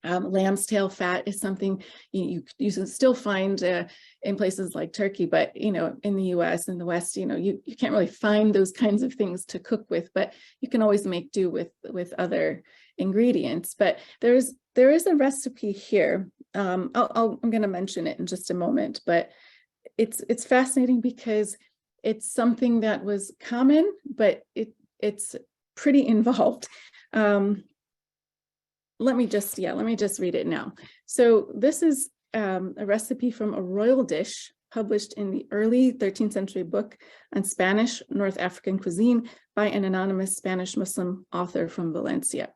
lamb's tail fat is something you still find in places like Turkey, but in the US and the West, you can't really find those kinds of things to cook with, but you can always make do with other ingredients. But there is a recipe here. I'm going to mention it in just a moment, but it's fascinating because it's something that was common, but it's pretty involved. Let me just read it now. So this is a recipe from a royal dish published in the early 13th century book on Spanish North African cuisine by an anonymous Spanish Muslim author from Valencia.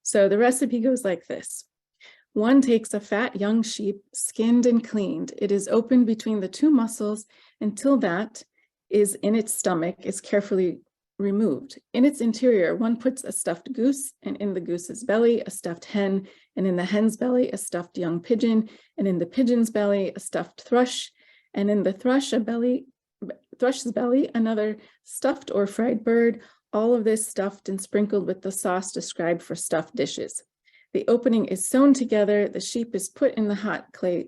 So the recipe goes like this. One takes a fat young sheep, skinned and cleaned. It is opened between the two muscles until that is in its stomach is carefully removed. In its interior, one puts a stuffed goose, and in the goose's belly, a stuffed hen, and in the hen's belly, a stuffed young pigeon, and in the pigeon's belly, a stuffed thrush, and in the thrush's belly, another stuffed or fried bird, all of this stuffed and sprinkled with the sauce described for stuffed dishes. The opening is sewn together, the sheep is put in the hot clay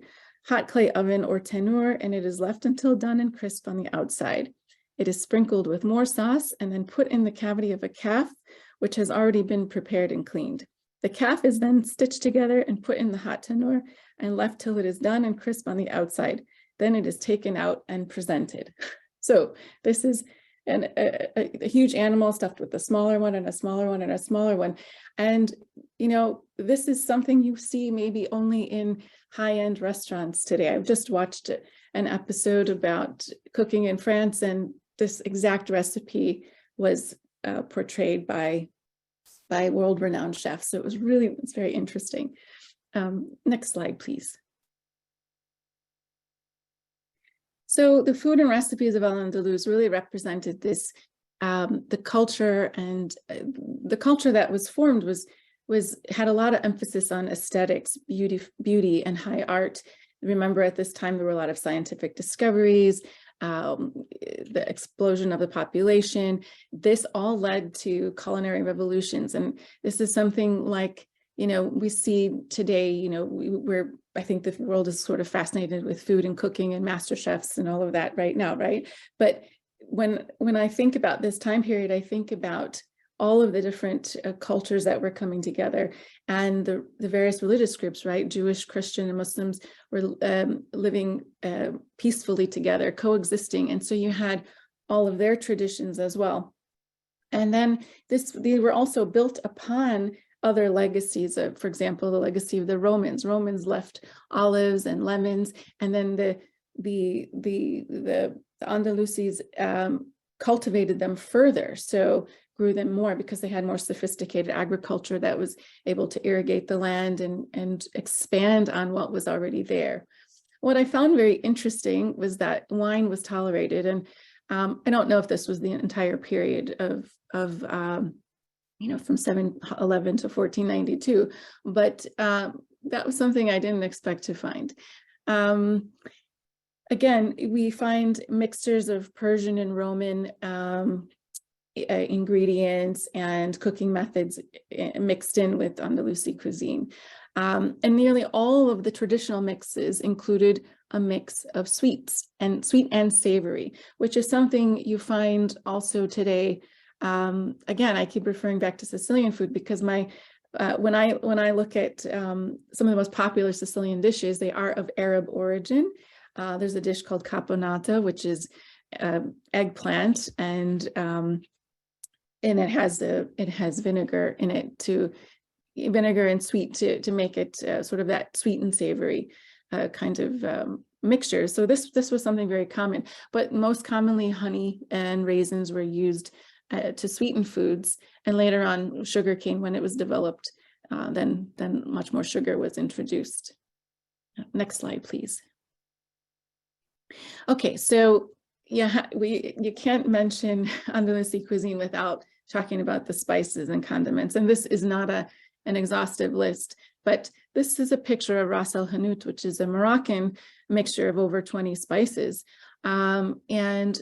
oven or tannour, and it is left until done and crisp on the outside. It is sprinkled with more sauce and then put in the cavity of a calf, which has already been prepared and cleaned. The calf is then stitched together and put in the hot tannour and left till it is done and crisp on the outside. Then it is taken out and presented. So this is a huge animal stuffed with a smaller one and a smaller one and a smaller one. And, this is something you see maybe only in high-end restaurants today. I've just watched an episode about cooking in France, and this exact recipe was portrayed by world-renowned chefs. So it's very interesting. Next slide, please. So the food and recipes of Al-Andalus really represented this, the culture, and the culture that was formed had a lot of emphasis on aesthetics, beauty and high art. Remember, at this time, there were a lot of scientific discoveries, the explosion of the population. This all led to culinary revolutions. And this is something like, we see today, I think the world is sort of fascinated with food and cooking and master chefs and all of that right now, right? But when I think about this time period, I think about all of the different cultures that were coming together, and the various religious groups, right? Jewish, Christian, and Muslims were living peacefully together, coexisting. And so you had all of their traditions as well. And then they were also built upon other legacies of, for example, the legacy of the Romans. Romans left olives and lemons, and then the Andalusis cultivated them further. So grew them more because they had more sophisticated agriculture that was able to irrigate the land and expand on what was already there. What I found very interesting was that wine was tolerated, and I don't know if this was the entire period of from 711 to 1492, but that was something I didn't expect to find. Again, we find mixtures of Persian and Roman ingredients and cooking methods mixed in with Andalusi cuisine. And nearly all of the traditional mixes included a mix of sweet and savory, which is something you find also today. Again, I keep referring back to Sicilian food because when I look at some of the most popular Sicilian dishes, they are of Arab origin. There's a dish called caponata, which is eggplant, and it has vinegar in it, vinegar and sweet to make it sort of that sweet and savory kind of mixture. So this was something very common, but most commonly honey and raisins were used to sweeten foods, and later on sugarcane, when it was developed, then much more sugar was introduced. Next slide, please. Okay, so yeah, you can't mention Andalusi cuisine without talking about the spices and condiments, and this is not an exhaustive list, but this is a picture of Ras El Hanout, which is a Moroccan mixture of over 20 spices, and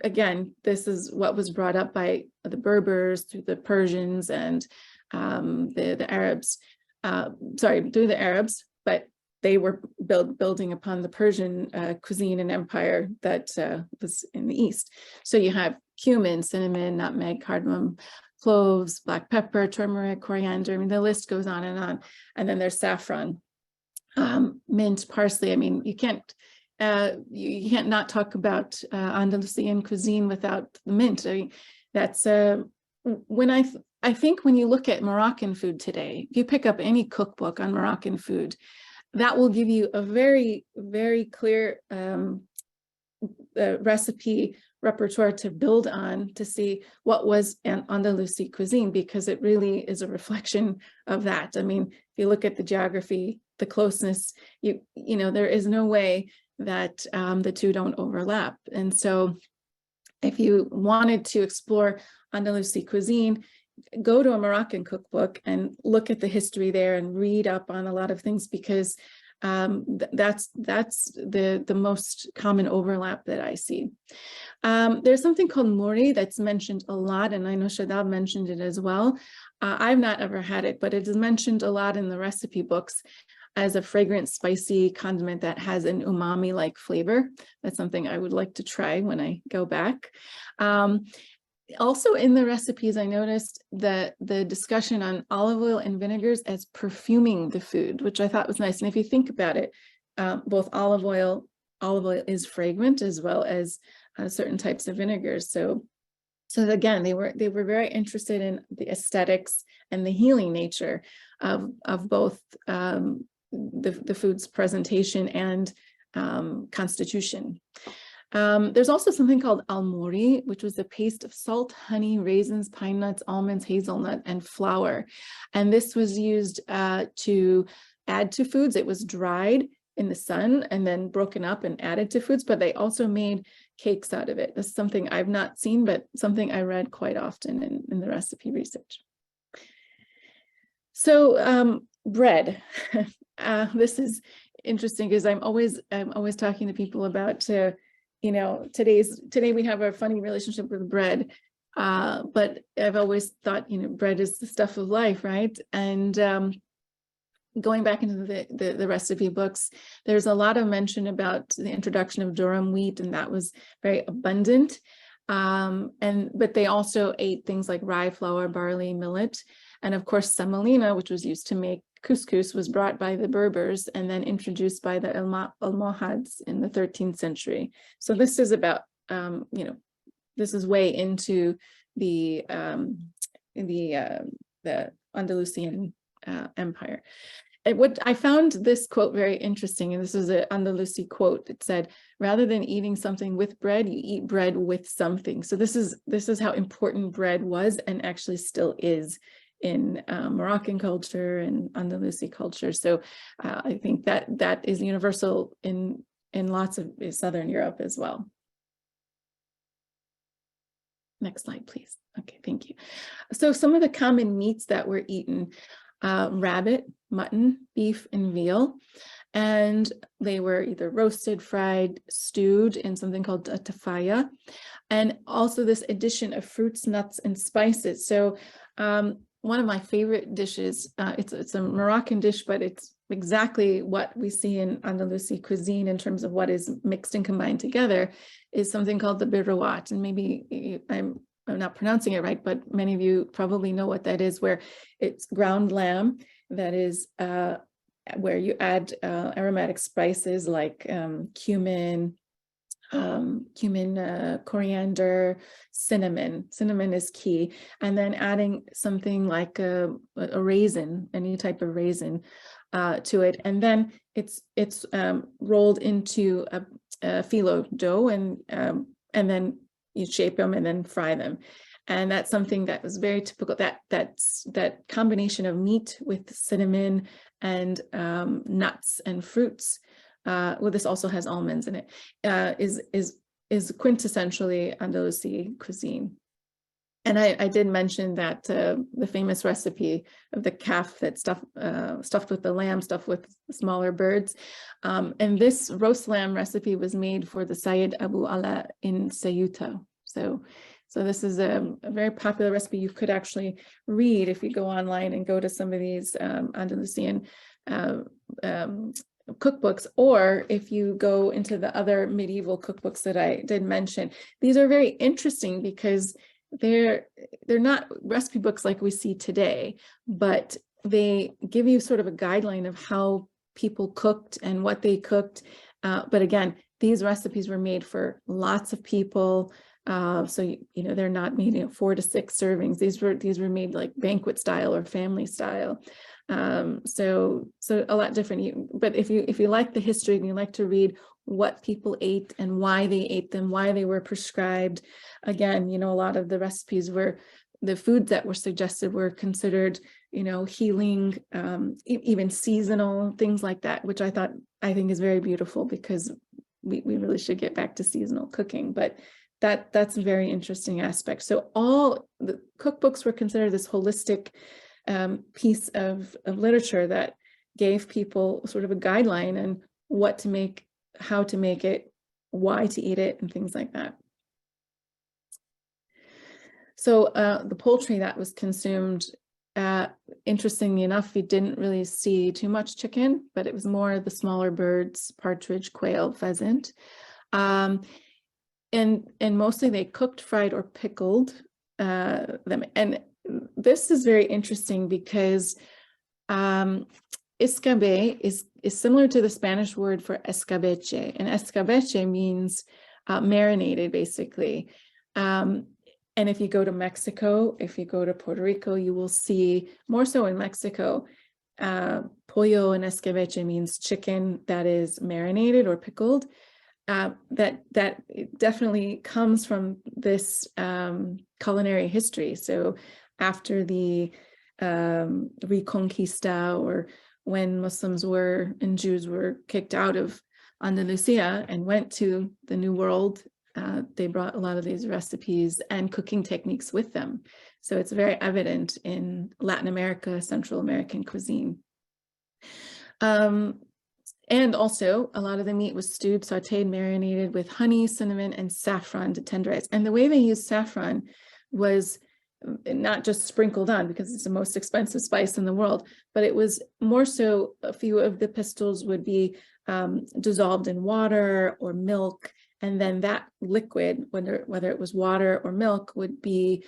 again, this is what was brought up by the Berbers through the Persians and the Arabs, through the Arabs, but they were building upon the Persian cuisine and empire that was in the East. So you have cumin, cinnamon, nutmeg, cardamom, cloves, black pepper, turmeric, coriander. I mean, the list goes on. And then there's saffron, mint, parsley. I mean, you can't not talk about Andalusian cuisine without the mint. I mean, that's I think when you look at Moroccan food today, if you pick up any cookbook on Moroccan food, that will give you a very, very clear recipe repertoire to build on to see what was an Andalusi cuisine, because it really is a reflection of that. I mean, if you look at the geography, the closeness, you know, there is no way that the two don't overlap. And so if you wanted to explore Andalusi cuisine, go to a Moroccan cookbook and look at the history there and read up on a lot of things, because that's the most common overlap that I see. There's something called mouri that's mentioned a lot, and I know Shadab mentioned it as well. I've not ever had it, but it is mentioned a lot in the recipe books as a fragrant, spicy condiment that has an umami-like flavor. That's something I would like to try when I go back. Also in the recipes, I noticed the discussion on olive oil and vinegars as perfuming the food, which I thought was nice. And if you think about it, both olive oil is fragrant as well as certain types of vinegars. So again, they were very interested in the aesthetics and the healing nature of both the food's presentation and constitution. There's also something called al-mouri, which was a paste of salt, honey, raisins, pine nuts, almonds, hazelnut, and flour. And this was used to add to foods. It was dried in the sun and then broken up and added to foods, but they also made cakes out of it. This is something I've not seen, but something I read quite often in the recipe research. So bread. This is interesting because I'm always talking to people about you know, today we have a funny relationship with bread, but I've always thought, you know, bread is the stuff of life, right? And going back into the recipe books, there's a lot of mention about the introduction of durum wheat, and that was very abundant. But they also ate things like rye flour, barley, millet, and of course semolina, which was used to make couscous, was brought by the Berbers and then introduced by the Almohads in the 13th century. So this is about, you know, this is way into the Andalusian Empire. what I found this quote very interesting, and this is an Andalusi quote. It said, rather than eating something with bread, you eat bread with something. So this is how important bread was and actually still is in Moroccan culture and Andalusi culture. So I think that is universal in lots of Southern Europe as well. Next slide, please. Okay, thank you. So some of the common meats that were eaten, rabbit, mutton, beef, and veal. And they were either roasted, fried, stewed in something called a tafaya. And also this addition of fruits, nuts, and spices. So one of my favorite dishes, it's a Moroccan dish, but it's exactly what we see in Andalusi cuisine in terms of what is mixed and combined together, is something called the birrawat. And maybe I'm not pronouncing it right, but many of you probably know what that is, where it's ground lamb that is where you add aromatic spices like cumin, coriander, cinnamon. Cinnamon is key. And then adding something like a raisin, any type of raisin to it. And then it's rolled into a phyllo dough, and then you shape them and then fry them. And that's something that was very typical, that combination of meat with cinnamon and nuts and fruits. Well, this also has almonds in it, is quintessentially Andalusi cuisine. And I did mention that the famous recipe of the calf that's stuffed with the lamb, stuffed with smaller birds. And this roast lamb recipe was made for the Syed Abu Ala in Ceuta. So this is a very popular recipe. You could actually read if you go online and go to some of these Andalusian cookbooks, or if you go into the other medieval cookbooks that I did mention. These are very interesting because they're not recipe books like we see today, but they give you sort of a guideline of how people cooked and what they cooked. But again, these recipes were made for lots of people. So you know, they're not made 4 to 6 servings. These were made like banquet style or family style. So a lot different. But if you like the history and you like to read what people ate and why they ate them, why they were prescribed, again, you know, a lot of the recipes were, the foods that were suggested were considered, you know, healing, even seasonal, things like that, which I think is very beautiful, because we really should get back to seasonal cooking. But that's a very interesting aspect. So all the cookbooks were considered this holistic piece of literature that gave people sort of a guideline on what to make, how to make it, why to eat it, and things like that. So the poultry that was consumed, interestingly enough, we didn't really see too much chicken, but it was more the smaller birds, partridge, quail, pheasant. And mostly they cooked, fried, or pickled them. And this is very interesting because escabe is similar to the Spanish word for escabeche, and escabeche means marinated, basically. And if you go to Mexico, if you go to Puerto Rico, you will see, more so in Mexico, pollo and escabeche means chicken that is marinated or pickled. That definitely comes from this culinary history. So after the Reconquista, or when Muslims and Jews were kicked out of Andalusia and went to the New World, they brought a lot of these recipes and cooking techniques with them. So it's very evident in Latin America, Central American cuisine. And also a lot of the meat was stewed, sauteed, marinated with honey, cinnamon, and saffron to tenderize. And the way they used saffron was not just sprinkled on, because it's the most expensive spice in the world, but it was more so, a few of the pistils would be dissolved in water or milk, and then that liquid, whether it was water or milk, would be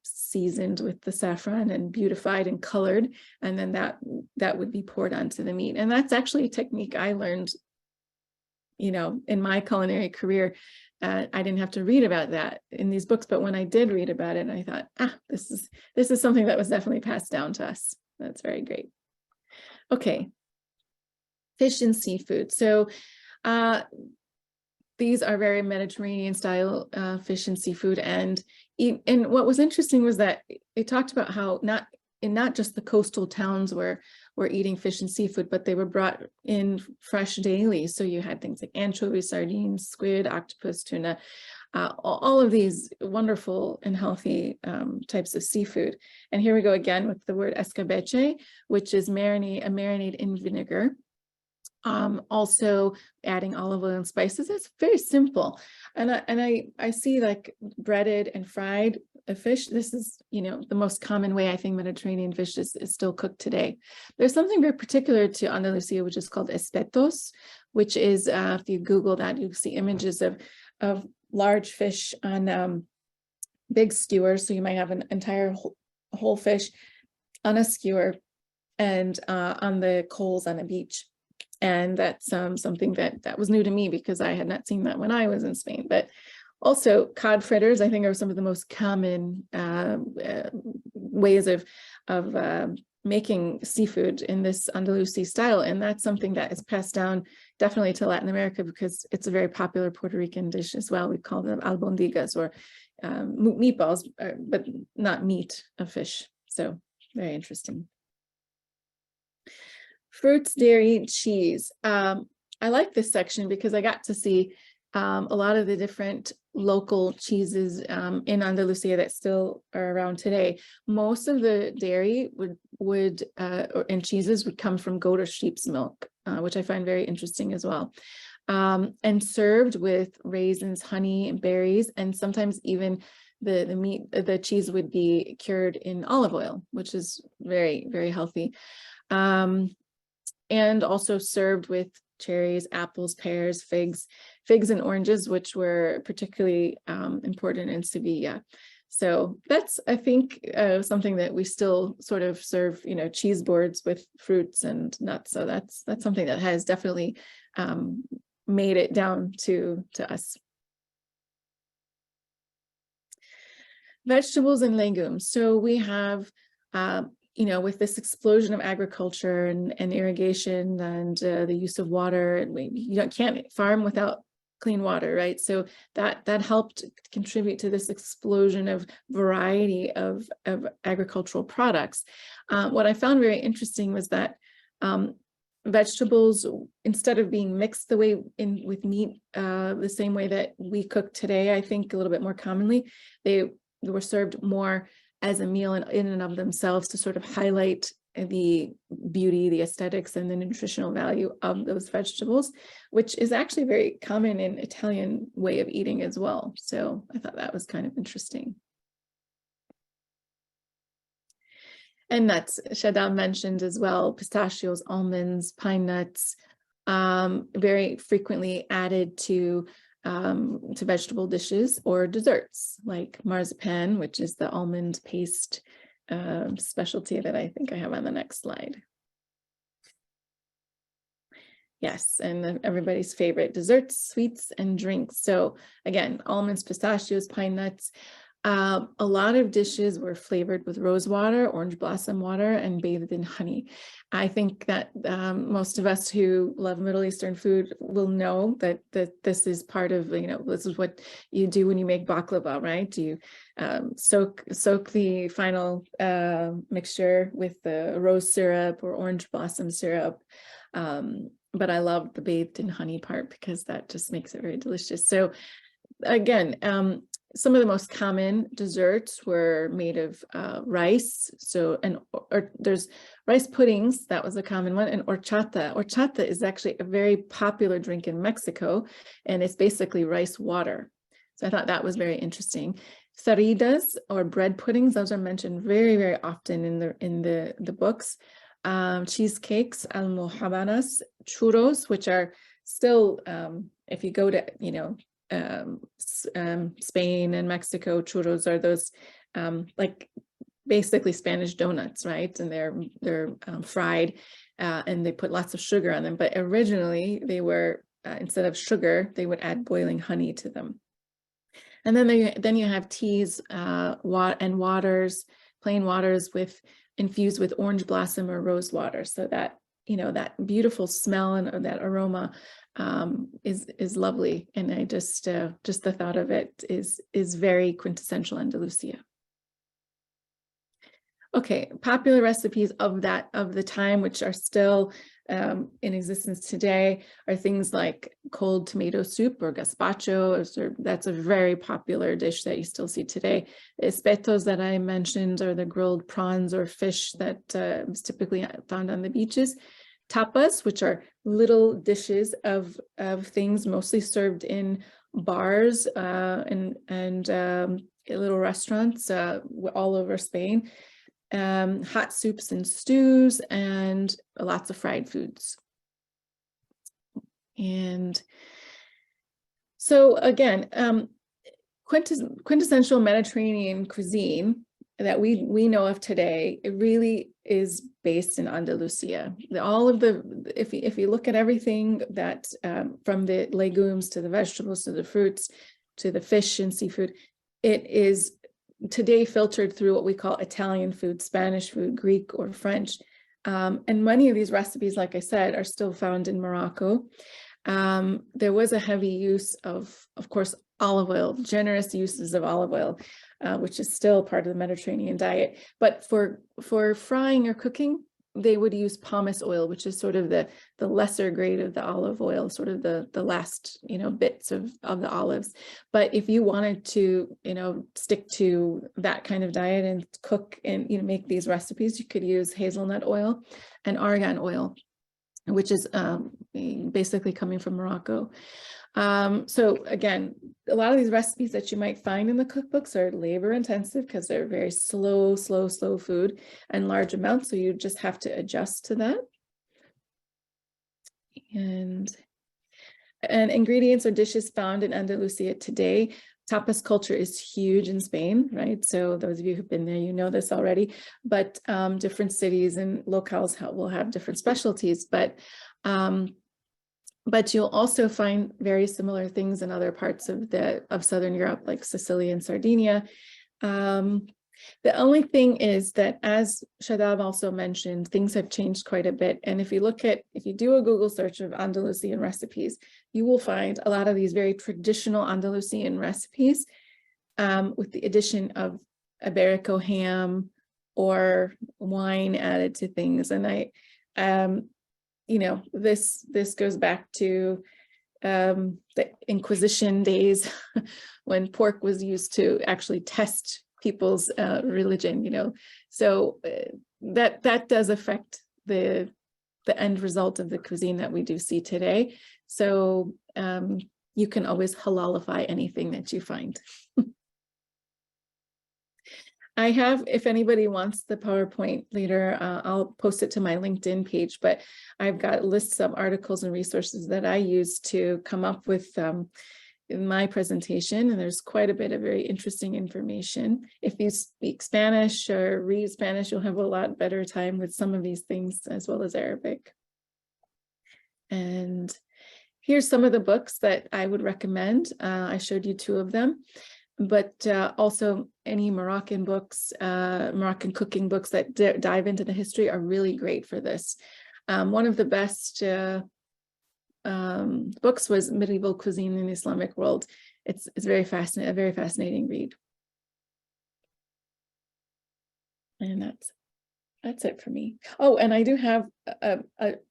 seasoned with the saffron and beautified and colored, and then that would be poured onto the meat. And that's actually a technique I learned, you know, in my culinary career. I didn't have to read about that in these books, but when I did read about it, I thought, this is something that was definitely passed down to us. That's very great. Okay, fish and seafood. So these are very Mediterranean style fish and seafood. And what was interesting was that it talked about how not just the coastal towns were eating fish and seafood, but they were brought in fresh daily. So you had things like anchovies, sardines, squid, octopus, tuna, all of these wonderful and healthy types of seafood. And here we go again with the word escabeche, which is a marinade in vinegar. Also adding olive oil and spices. It's very simple. And I see like breaded and fried fish. This is, the most common way I think Mediterranean fish is still cooked today. There's something very particular to Andalusia, which is called espetos, which is, if you Google that, you see images of large fish on big skewers. So you might have an entire whole fish on a skewer and on the coals on a beach. And that's something that was new to me because I had not seen that when I was in Spain. But also cod fritters, I think, are some of the most common ways of making seafood in this Andalusi style. And that's something that is passed down definitely to Latin America because it's a very popular Puerto Rican dish as well. We call them albondigas or meatballs, but not meat of fish. So very interesting. Fruits, dairy, cheese. I like this section because I got to see a lot of the different local cheeses in Andalusia that still are around today. Most of the dairy and cheeses would come from goat or sheep's milk, which I find very interesting as well. And served with raisins, honey, and berries, and sometimes even the cheese would be cured in olive oil, which is very, very healthy. And also served with cherries, apples, pears, figs and oranges, which were particularly important in Sevilla. So that's, I think, something that we still sort of serve, cheese boards with fruits and nuts. So that's something that has definitely made it down to us. Vegetables and legumes. So we have with this explosion of agriculture and irrigation and the use of water, and you can't farm without clean water, right? So that helped contribute to this explosion of variety of agricultural products. What I found very interesting was that vegetables, instead of being mixed the way with meat, the same way that we cook today, I think a little bit more commonly, they were served more as a meal in and of themselves to sort of highlight the beauty, the aesthetics, and the nutritional value of those vegetables, which is actually very common in Italian way of eating as well. So I thought that was kind of interesting. And nuts, Shadab mentioned as well, pistachios, almonds, pine nuts, very frequently added to vegetable dishes or desserts like marzipan, which is the almond paste specialty that I think I have on the next slide. Yes, and everybody's favorite desserts, sweets, and drinks. So again, almonds, pistachios, pine nuts. A lot of dishes were flavored with rose water, orange blossom water, and bathed in honey. I think that most of us who love Middle Eastern food will know that this is part of, this is what you do when you make baklava, right? You soak the final mixture with the rose syrup or orange blossom syrup. But I love the bathed in honey part because that just makes it very delicious. So again, some of the most common desserts were made of rice. So, or there's rice puddings, that was a common one, and horchata. Horchata is actually a very popular drink in Mexico, and it's basically rice water. So I thought that was very interesting. Saridas, or bread puddings, those are mentioned very, very often in the books. Cheesecakes, almojábanas, churros, which are still, if you go to, Spain and Mexico, churros are those like basically Spanish donuts, right? And they're fried and they put lots of sugar on them. But originally they were instead of sugar, they would add boiling honey to them. And then you have teas and waters, plain waters infused with orange blossom or rose water. So that that beautiful smell and that aroma is lovely. And I just the thought of it is very quintessential Andalusia. Okay, popular recipes of the time, which are still in existence today, are things like cold tomato soup or gazpacho. That's a very popular dish that you still see today. Espetos that I mentioned are the grilled prawns or fish that is typically found on the beaches. Tapas, which are little dishes of things mostly served in bars and little restaurants all over Spain. Hot soups and stews, and lots of fried foods. And so again, quintessential Mediterranean cuisine that we know of today, it really is based in Andalusia. All of if you look at everything that from the legumes to the vegetables to the fruits to the fish and seafood, it is today filtered through what we call Italian food, Spanish food, Greek or French. And many of these recipes, like I said, are still found in Morocco. There was a heavy use of course, olive oil, generous uses of olive oil, which is still part of the Mediterranean diet. But for frying or cooking, they would use pomace oil, which is sort of the lesser grade of the olive oil, sort of the last bits of the olives. But if you wanted to stick to that kind of diet and cook and make these recipes, you could use hazelnut oil and argan oil, which is basically coming from Morocco. So again, a lot of these recipes that you might find in the cookbooks are labor intensive because they're very slow food and large amounts. So you just have to adjust to that. And ingredients or dishes found in Andalusia today. Tapas culture is huge in Spain, right? So those of you who've been there, you know this already, but different cities and locales will have different specialties, but you'll also find very similar things in other parts of Southern Europe, like Sicily and Sardinia. The only thing is that, as Shadab also mentioned, things have changed quite a bit. And if you do a Google search of Andalusian recipes, you will find a lot of these very traditional Andalusian recipes with the addition of Iberico ham or wine added to things. And this goes back to the Inquisition days when pork was used to actually test people's religion, so that does affect the end result of the cuisine that we do see today. So you can always halalify anything that you find. I have, if anybody wants the PowerPoint later, I'll post it to my LinkedIn page, but I've got lists of articles and resources that I use to come up with in my presentation, and there's quite a bit of very interesting information. If you speak Spanish or read Spanish, you'll have a lot better time with some of these things, as well as Arabic. And here's some of the books that I would recommend. I showed you 2 of them, but also any Moroccan books, Moroccan cooking books that dive into the history are really great for this. One of the best books was Medieval Cuisine in the Islamic World. It's very fascinating, a very fascinating read. And that's it for me. Oh, and I do have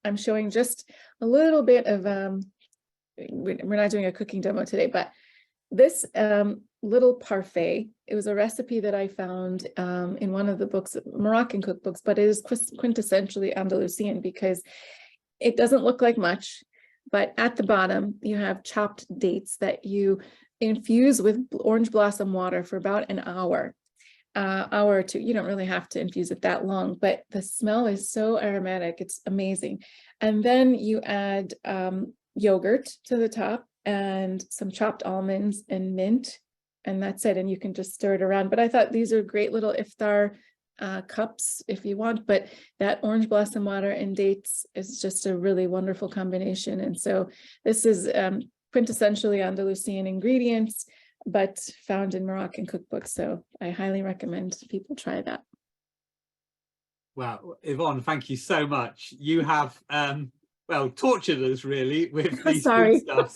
I'm showing just a little bit of we're not doing a cooking demo today, but this little parfait, it was a recipe that I found in one of the books, Moroccan cookbooks, but it is quintessentially Andalusian because it doesn't look like much. But at the bottom, you have chopped dates that you infuse with orange blossom water for about an hour or 2. You don't really have to infuse it that long, but the smell is so aromatic. It's amazing. And then you add yogurt to the top and some chopped almonds and mint, and that's it. And you can just stir it around. But I thought these are great little iftar cups if you want, but that orange blossom water and dates is just a really wonderful combination. And so this is quintessentially Andalusian ingredients, but found in Moroccan cookbooks. So I highly recommend people try that. Well, Yvonne, thank you so much. You have, well, tortured us really with these Sorry. stuff.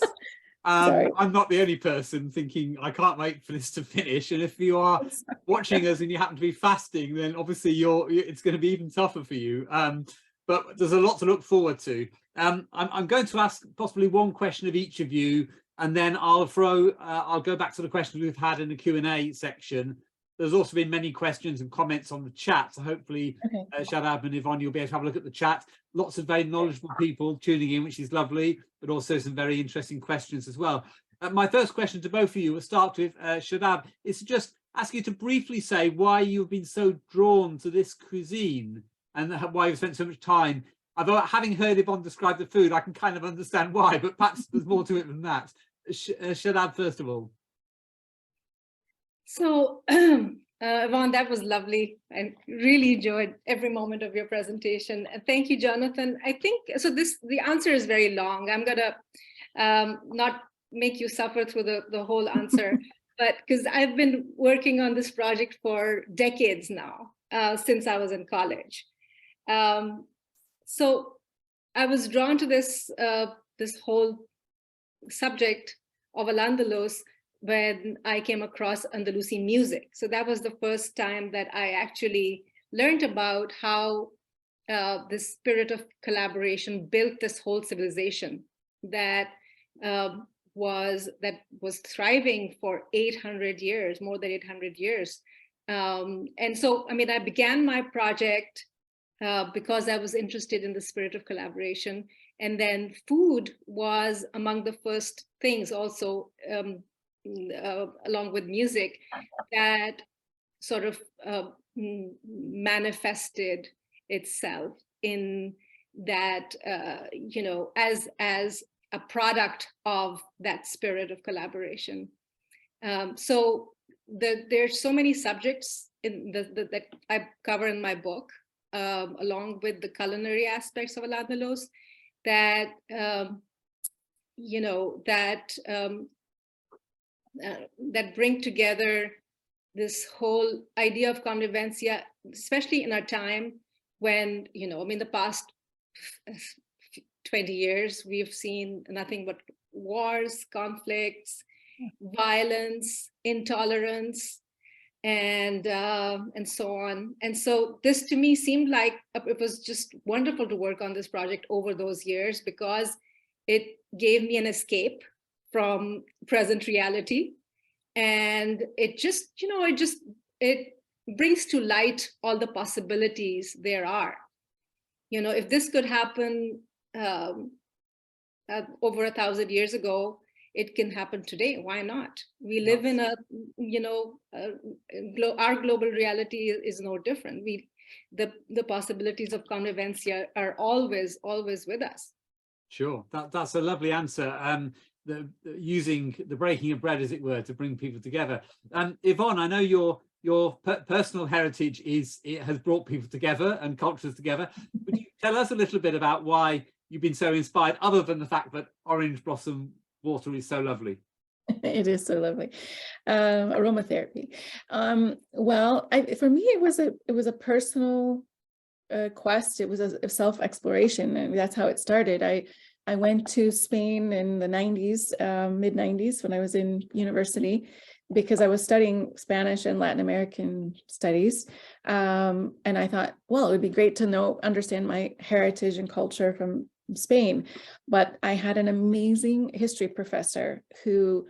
Sorry. I'm not the only person thinking I can't wait for this to finish. And if you are watching us and you happen to be fasting, then obviously it's going to be even tougher for you. But there's a lot to look forward to. I'm going to ask possibly one question of each of you, and then I'll go back to the questions we've had in the Q&A section. There's also been many questions and comments on the chat, so hopefully Shadab and Yvonne, you'll be able to have a look at the chat. Lots of very knowledgeable people tuning in, which is lovely, but also some very interesting questions as well. My first question to both of you, we'll start with Shadab, is to just ask you to briefly say why you've been so drawn to this cuisine and why you've spent so much time. Although having heard Yvonne describe the food, I can kind of understand why, but perhaps there's more to it than that. Shadab, first of all. So, Yvonne, that was lovely. I really enjoyed every moment of your presentation. And thank you, Jonathan. I think, so the answer is very long. I'm gonna not make you suffer through the whole answer, but because I've been working on this project for decades now, since I was in college. So I was drawn to this whole subject of Al-Andalus when I came across Andalusian music. So that was the first time that I actually learned about how the spirit of collaboration built this whole civilization that was thriving for 800 years, more than 800 years. And so, I mean, I began my project because I was interested in the spirit of collaboration. And then food was among the first things also, along with music, that sort of manifested itself in that, you know, as a product of that spirit of collaboration. So there's so many subjects that I cover in my book, along with the culinary aspects of Al-Andalus, that you know, that bring together this whole idea of convivencia, especially in our time when, you know, I mean, the past 20 years, we've seen nothing but wars, conflicts, violence, intolerance, and so on. And so this to me seemed like it was just wonderful to work on this project over those years, because it gave me an escape from present reality. And it just, you know, it brings to light all the possibilities there are. You know, if this could happen over 1,000 years ago, it can happen today. Why not? We live in a, you know, our global reality is no different. The possibilities of convivencia are always with us. Sure, that's a lovely answer. Using the breaking of bread, as it were, to bring people together. Yvonne, I know your personal heritage has brought people together and cultures together. Would you tell us a little bit about why you've been so inspired, other than the fact that orange blossom water is so lovely? It is so lovely. Aromatherapy. Well, for me, it was a personal quest. It was a self-exploration, and that's how it started. I went to Spain in the 90s, mid 90s, when I was in university, because I was studying Spanish and Latin American studies. And I thought, well, it would be great to understand my heritage and culture from Spain. But I had an amazing history professor who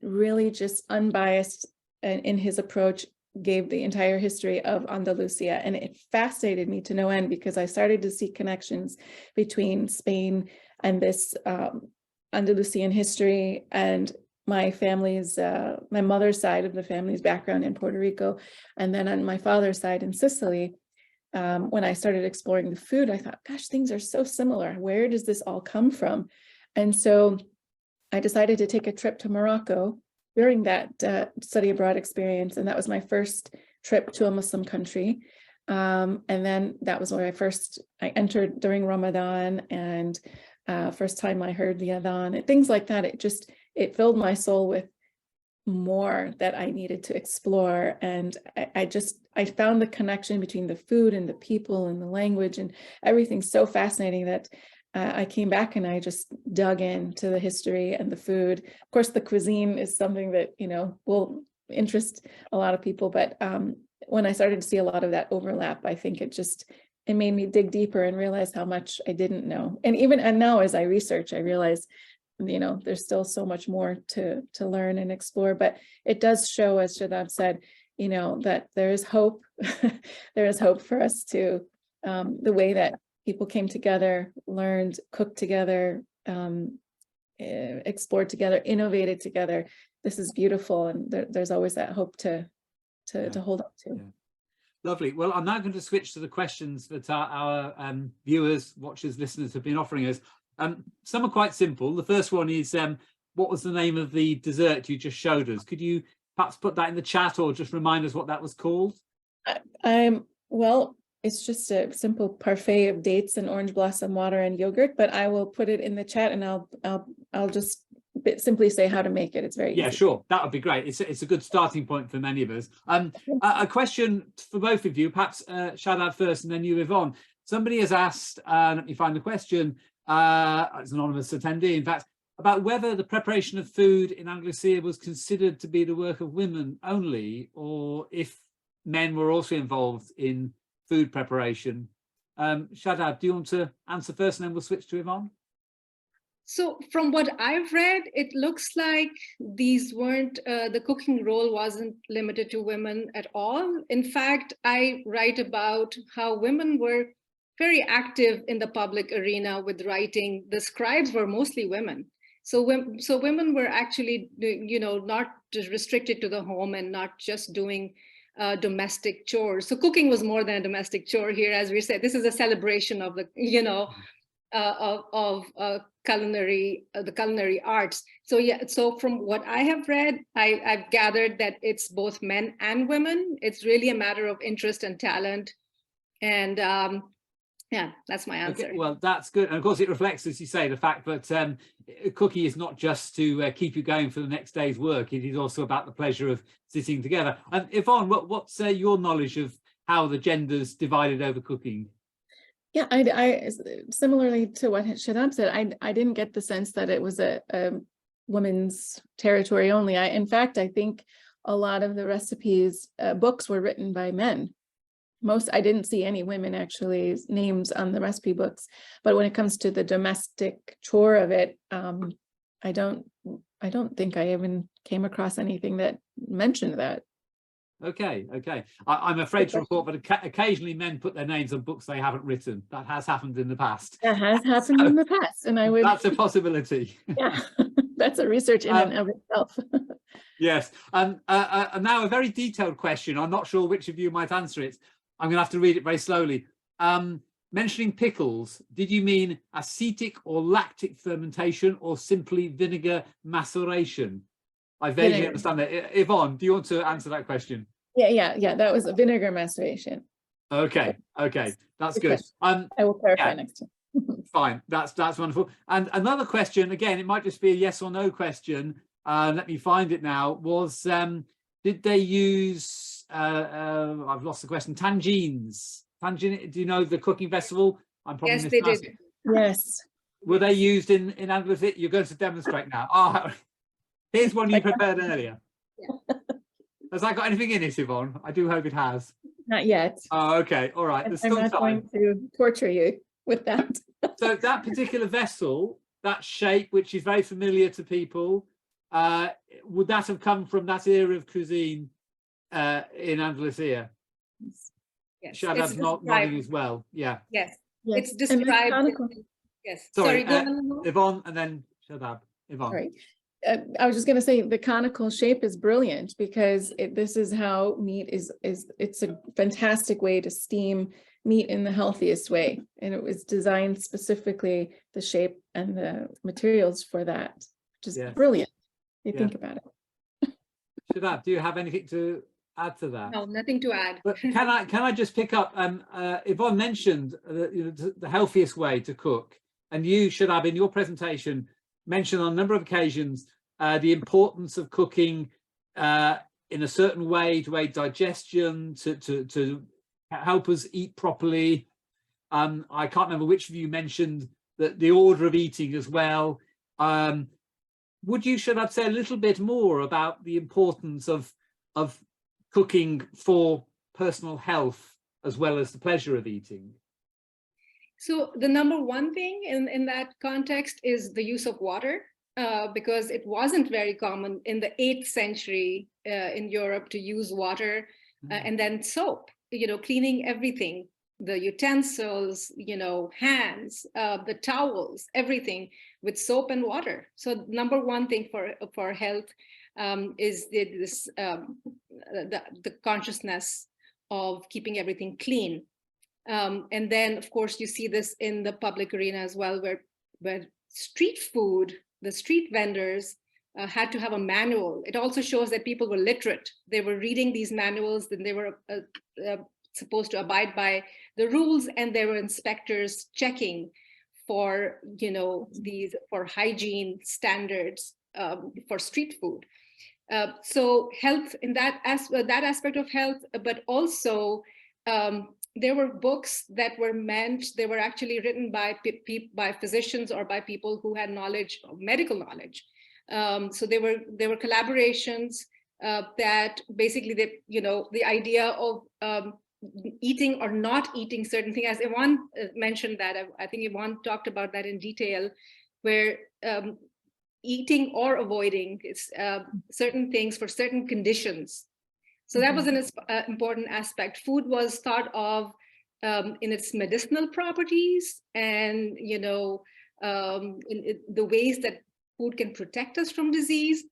really just unbiased in his approach gave the entire history of Andalusia. And it fascinated me to no end, because I started to see connections between Spain and this Andalusian history, and my family's, my mother's side of the family's background in Puerto Rico. And then on my father's side in Sicily, when I started exploring the food, I thought, gosh, things are so similar. Where does this all come from? And so I decided to take a trip to Morocco during that study abroad experience. And that was my first trip to a Muslim country. And then that was where I entered during Ramadan, and first time I heard the adhan and things like that. It filled my soul with more that I needed to explore. And I found the connection between the food and the people and the language and everything so fascinating that I came back and I just dug into the history and the food. Of course, the cuisine is something that, you know, will interest a lot of people. But when I started to see a lot of that overlap, I think it made me dig deeper and realize how much I didn't know. And now as I research, I realize, you know, there's still so much more to learn and explore, but it does show, as Shadab said, you know, that there is hope. There is hope for us to, the way that people came together, learned, cooked together, explored together, innovated together. This is beautiful, and there's always that hope to hold up to. Yeah. Lovely. Well, I'm now going to switch to the questions that our viewers, watchers, listeners have been offering us. Some are quite simple. The first one is, what was the name of the dessert you just showed us? Could you perhaps put that in the chat or just remind us what that was called? Well, it's just a simple parfait of dates and orange blossom water and yogurt, but I will put it in the chat, and I'll just simply say how to make it. It's very easy. Yeah, sure. That would be great. It's a good starting point for many of us. A question for both of you, perhaps Shadab first and then you, Yvonne. Somebody has asked, let me find the question, it's an anonymous attendee, in fact, about whether the preparation of food in Andalusia was considered to be the work of women only, or if men were also involved in food preparation. Shadab, do you want to answer first, and then we'll switch to Yvonne? So from what I've read, it looks like these weren't, the cooking role wasn't limited to women at all. In fact, I write about how women were very active in the public arena with writing. The scribes were mostly women. So women were actually, you know, not just restricted to the home and not just doing domestic chores. So cooking was more than a domestic chore here. As we said, this is a celebration of the, you know, the culinary arts. So yeah, so from what I have read, I've gathered that it's both men and women. It's really a matter of interest and talent. And yeah, that's my answer. Okay, well, that's good. And of course, it reflects, as you say, the fact that cooking is not just to keep you going for the next day's work. It is also about the pleasure of sitting together. And Yvonne, what's your knowledge of how the genders divided over cooking? Yeah, I similarly to what Shadab said, I didn't get the sense that it was a woman's territory only. In fact, I think a lot of the recipes books were written by men. I didn't see any women actually names on the recipe books, but when it comes to the domestic chore of it, I don't think I even came across anything that mentioned that. Okay. I'm afraid to report, but occasionally men put their names on books they haven't written. That has happened in the past. That has happened in the past, and I would. That's a possibility. Yeah, that's a research in and of itself. Yes, and now a very detailed question. I'm not sure which of you might answer it. I'm going to have to read it very slowly. Mentioning pickles, did you mean acetic or lactic fermentation, or simply vinegar maceration? I vaguely understand that. Yvonne, do you want to answer that question? Yeah. That was a vinegar maceration. Okay, that's good. I will clarify next time. Fine, that's wonderful. And another question, again, it might just be a yes or no question. Let me find it now. Was did they use? I've lost the question. Tangines. Tangine. Do you know the cooking festival? I'm probably yes, they did. Yes. Were they used in Andalusia? You're going to demonstrate now. Oh. Here's one you prepared earlier. Yeah. Has that got anything in it, Yvonne? I do hope it has. Not yet. Oh, okay. All right. There's still I'm not time. going to torture you with that. So that particular vessel, that shape, which is very familiar to people, would that have come from that era of cuisine in Andalusia? Yes. Shadab's nodding as well. Yeah. Yes. It's described. Yes. Sorry, go on. Yvonne, and then Shadab. Yvonne. Right. I was just going to say the conical shape is brilliant because this is how meat is. It's a fantastic way to steam meat in the healthiest way, and it was designed specifically the shape and the materials for that, which is brilliant. If you think about it. Shadab, do you have anything to add to that? No, nothing to add. But can I just pick up? Yvonne mentioned the healthiest way to cook, and you, Shadab, in your presentation mentioned on a number of occasions the importance of cooking in a certain way to aid digestion, to help us eat properly. I can't remember which of you mentioned that the order of eating as well. Would you, should I say a little bit more about the importance of cooking for personal health as well as the pleasure of eating? So the number one thing in that context is the use of water, because it wasn't very common in the 8th century in Europe to use water, and then soap, cleaning everything, the utensils, hands, the towels, everything with soap and water. So number one thing for health is the consciousness of keeping everything clean. And then, of course, you see this in the public arena as well, where street food, the street vendors had to have a manual. It also shows that people were literate. They were reading these manuals, then they were supposed to abide by the rules, and there were inspectors checking for, for hygiene standards for street food. So health in that aspect of health, but also there were books that were they were actually written by physicians or by people who had knowledge, medical knowledge. So there were collaborations that basically, the idea of eating or not eating certain things, as Yvonne mentioned that, I think Yvonne talked about that in detail, where eating or avoiding certain things for certain conditions. So that was an important aspect. Food was thought of in its medicinal properties and, in the ways that food can protect us from disease.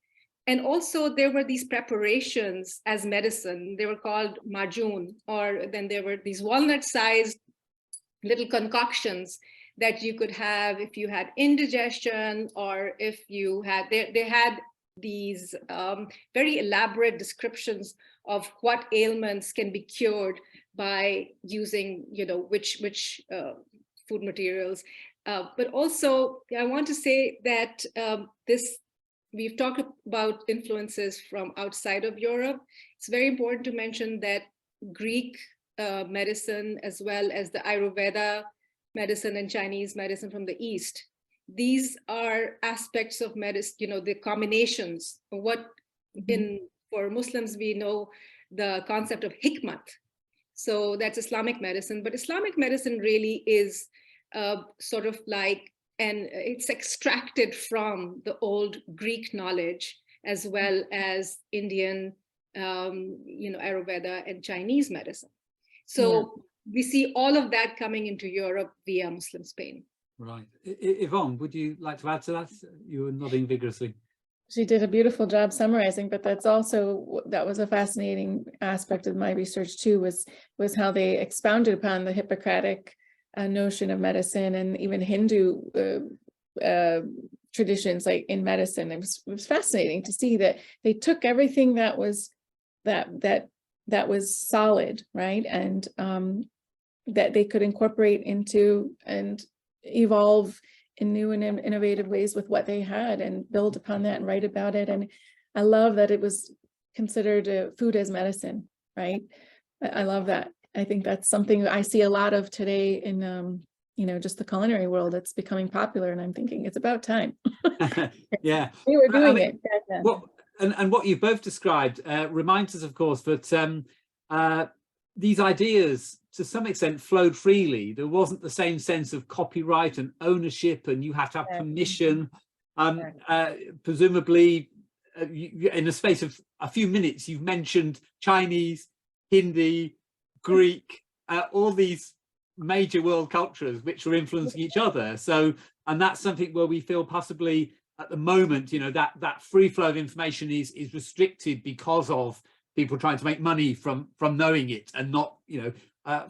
And also there were these preparations as medicine. They were called majun, or then there were these walnut-sized little concoctions that you could have if you had indigestion, or if you had, they had these very elaborate descriptions of what ailments can be cured by using, which food materials. But also, I want to say that we've talked about influences from outside of Europe. It's very important to mention that Greek medicine, as well as the Ayurveda medicine and Chinese medicine from the East, these are aspects of medicine, the combinations of what for Muslims, we know the concept of hikmat. So that's Islamic medicine, but Islamic medicine really is sort of like, and it's extracted from the old Greek knowledge, as well as Indian, Ayurveda and Chinese medicine. So we see all of that coming into Europe via Muslim Spain. Right. Yvonne, would you like to add to that? You were nodding vigorously. She did a beautiful job summarizing, but that was a fascinating aspect of my research too, was how they expounded upon the Hippocratic notion of medicine, and even Hindu traditions, like in medicine. It was fascinating to see that they took everything that was solid, right, and that they could incorporate into and evolve in new and innovative ways with what they had, and build upon that and write about it. And I love that it was considered food as medicine, right? I love that. I think that's something I see a lot of today in, just the culinary world. It's becoming popular, and I'm thinking it's about time. Yeah. We were doing it. Well, and what you've both described reminds us, of course, that these ideas, to some extent, flowed freely. There wasn't the same sense of copyright and ownership, and you have to have permission. Presumably, in the space of a few minutes, you've mentioned Chinese, Hindi, Greek, all these major world cultures which are influencing each other. So, and that's something where we feel possibly at the moment, that free flow of information is restricted because of people trying to make money from knowing it, and not,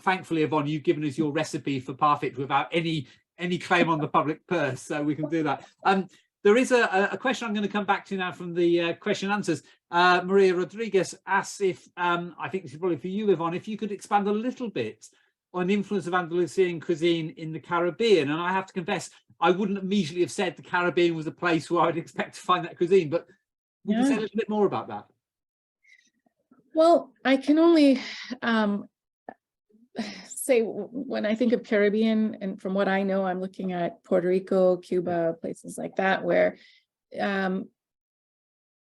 thankfully, Yvonne, you've given us your recipe for parfait without any claim on the public purse, so we can do that. There is a question I'm going to come back to now from the question and answers. Maria Rodriguez asks if, I think this is probably for you, Yvonne, if you could expand a little bit on the influence of Andalusian cuisine in the Caribbean. And I have to confess, I wouldn't immediately have said the Caribbean was a place where I'd expect to find that cuisine, but would you say a little bit more about that? Well, I can only say when I think of Caribbean, and from what I know, I'm looking at Puerto Rico, Cuba, places like that, where, you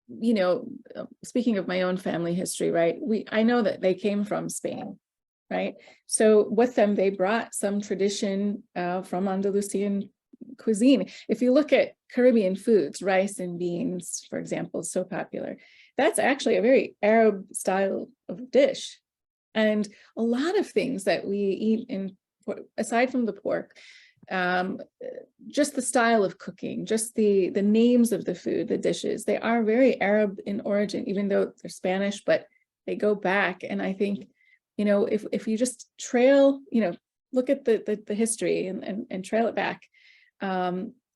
know, speaking of my own family history, right? I know that they came from Spain, right? So with them, they brought some tradition from Andalusian cuisine. If you look at Caribbean foods, rice and beans, for example, is so popular. That's actually a very Arab style of dish. And a lot of things that we eat aside from the pork, just the style of cooking, just the names of the food, the dishes, they are very Arab in origin, even though they're Spanish, but they go back. And I think, you know, if you just trail, you know, look at the history and trail it back,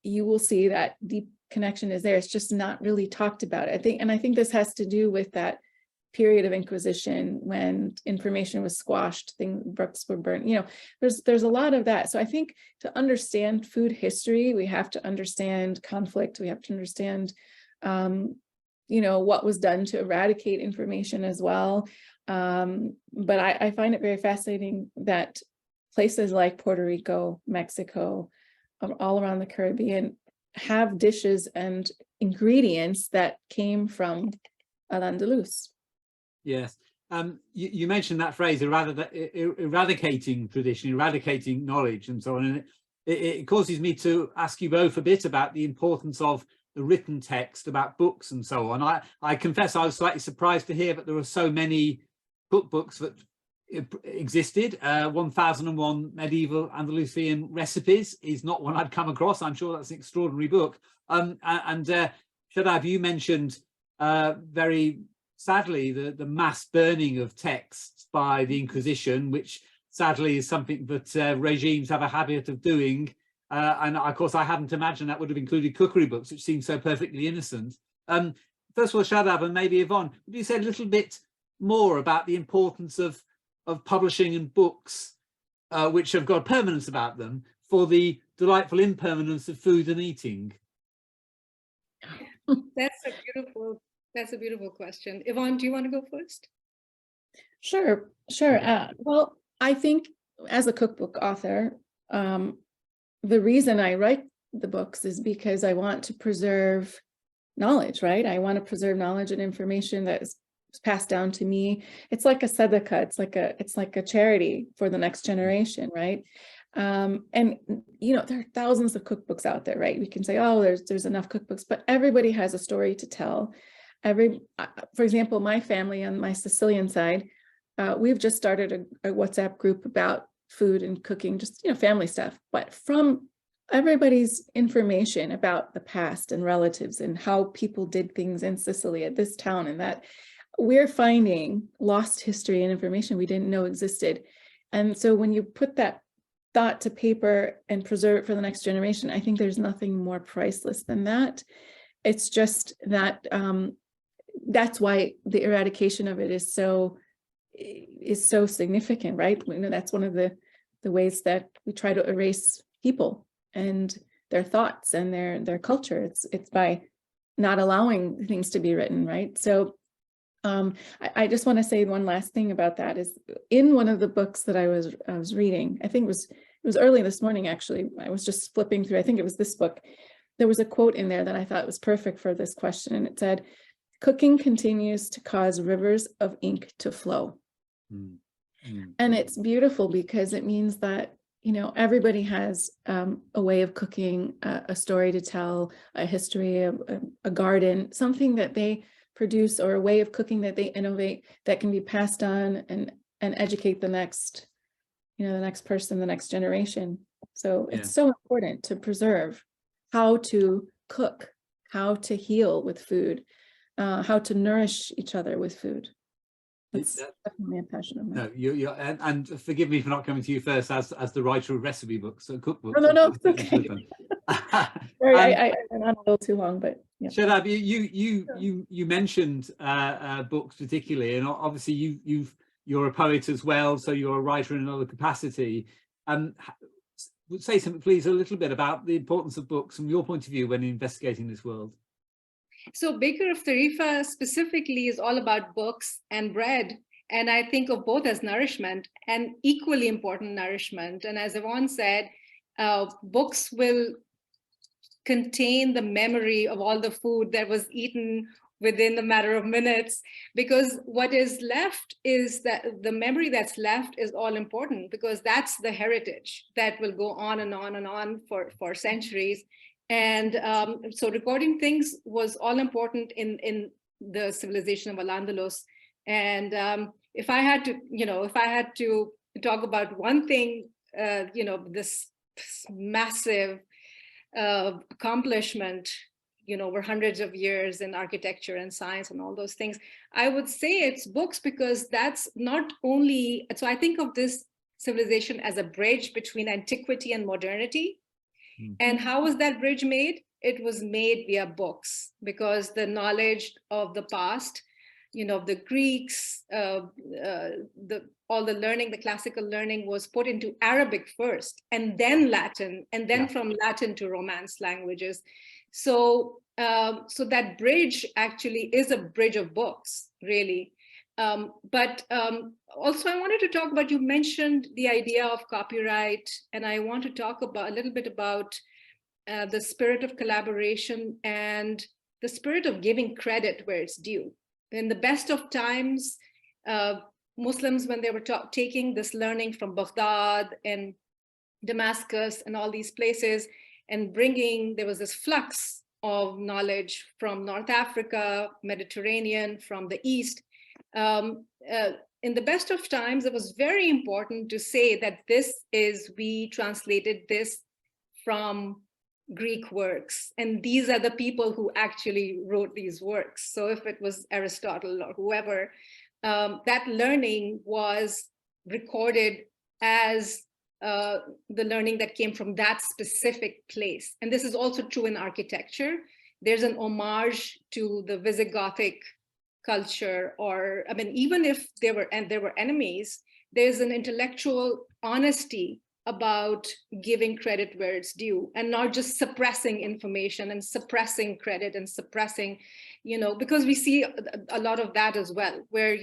you will see that deep connection is there. It's just not really talked about. I think this has to do with that period of Inquisition when information was squashed, books were burnt. You know, there's a lot of that. So I think to understand food history, we have to understand conflict. We have to understand, you know, what was done to eradicate information as well. But I find it very fascinating that places like Puerto Rico, Mexico, all around the Caribbean have dishes and ingredients that came from Al-Andalus. Yes. You mentioned that phrase, eradicating tradition, eradicating knowledge and so on. And it causes me to ask you both a bit about the importance of the written text, about books and so on. I confess I was slightly surprised to hear that there were so many cookbooks that existed. 1001 Medieval Andalusian Recipes is not one I'd come across. I'm sure that's an extraordinary book. Shadab, you mentioned very sadly the mass burning of texts by the Inquisition, which sadly is something that regimes have a habit of doing. And of course, I hadn't imagined that would have included cookery books, which seem so perfectly innocent. First of all, Shadab, and maybe Yvonne, would you say a little bit more about the importance of publishing and books, which have got permanence about them, for the delightful impermanence of food and eating? That's a beautiful question. Yvonne, do you want to go first? Sure. Well, I think as a cookbook author, the reason I write the books is because I want to preserve knowledge, right? I want to preserve knowledge and information that is passed down to me. It's like a sadaqah, it's like a charity for the next generation, right? And you know, there are thousands of cookbooks out there, right? We can say, oh, there's enough cookbooks, but everybody has a story to tell. For example, my family on my Sicilian side, we've just started a WhatsApp group about food and cooking, just, you know, family stuff, but from everybody's information about the past and relatives and how people did things in Sicily at this town and that, we're finding lost history and information we didn't know existed. And so when you put that thought to paper and preserve it for the next generation, I think there's nothing more priceless than that. It's just that that's why the eradication of it is so significant, right? You know, that's one of the ways that we try to erase people and their thoughts and their culture. It's by not allowing things to be written, right? So I just want to say one last thing about that is in one of the books that I was reading, I think it was early this morning, actually. I was just flipping through, I think it was this book. There was a quote in there that I thought was perfect for this question. And it said, "Cooking continues to cause rivers of ink to flow." And it's beautiful because it means that, you know, everybody has a way of cooking, a story to tell, a history, a garden, something that they produce, or a way of cooking that they innovate that can be passed on and educate the next, you know, the next person, the next generation. So it's so important to preserve how to cook, how to heal with food, how to nourish each other with food. That's definitely a passion of mine. No, and forgive me for not coming to you first as the writer of recipe books, cookbooks. No, it's okay. Sorry, I went on a little too long, but yeah. Shadab, you mentioned books particularly, and obviously you're a poet as well, so you're a writer in another capacity. Say something, please, a little bit about the importance of books from your point of view when investigating this world. So Baker of Tarifa specifically is all about books and bread. And I think of both as nourishment and equally important nourishment. And as Yvonne said, books will contain the memory of all the food that was eaten within a matter of minutes, because what is left is that the memory that's left is all important, because that's the heritage that will go on and on and on for centuries. And so recording things was all important in the civilization of Al-Andalus. And if I had to talk about one thing, this massive accomplishment, over hundreds of years in architecture and science and all those things, I would say it's books, because that's not only, so I think of this civilization as a bridge between antiquity and modernity. And how was that bridge made? It was made via books, because the knowledge of the past, the Greeks, all the learning, the classical learning was put into Arabic first, and then Latin, and then from Latin to Romance languages. So that bridge actually is a bridge of books, really. But also I wanted to talk about, you mentioned the idea of copyright, and I want to talk about a little bit about the spirit of collaboration and the spirit of giving credit where it's due. In the best of times, Muslims, when they were taking this learning from Baghdad and Damascus and all these places, and there was this flux of knowledge from North Africa, Mediterranean, from the East. In the best of times, it was very important to say that we translated this from Greek works, and these are the people who actually wrote these works. So if it was Aristotle or whoever, that learning was recorded as the learning that came from that specific place. And this is also true in architecture. There's an homage to the Visigothic culture, or I mean, even if there were enemies, there's an intellectual honesty about giving credit where it's due, and not just suppressing information and suppressing credit and suppressing, because we see a lot of that as well, where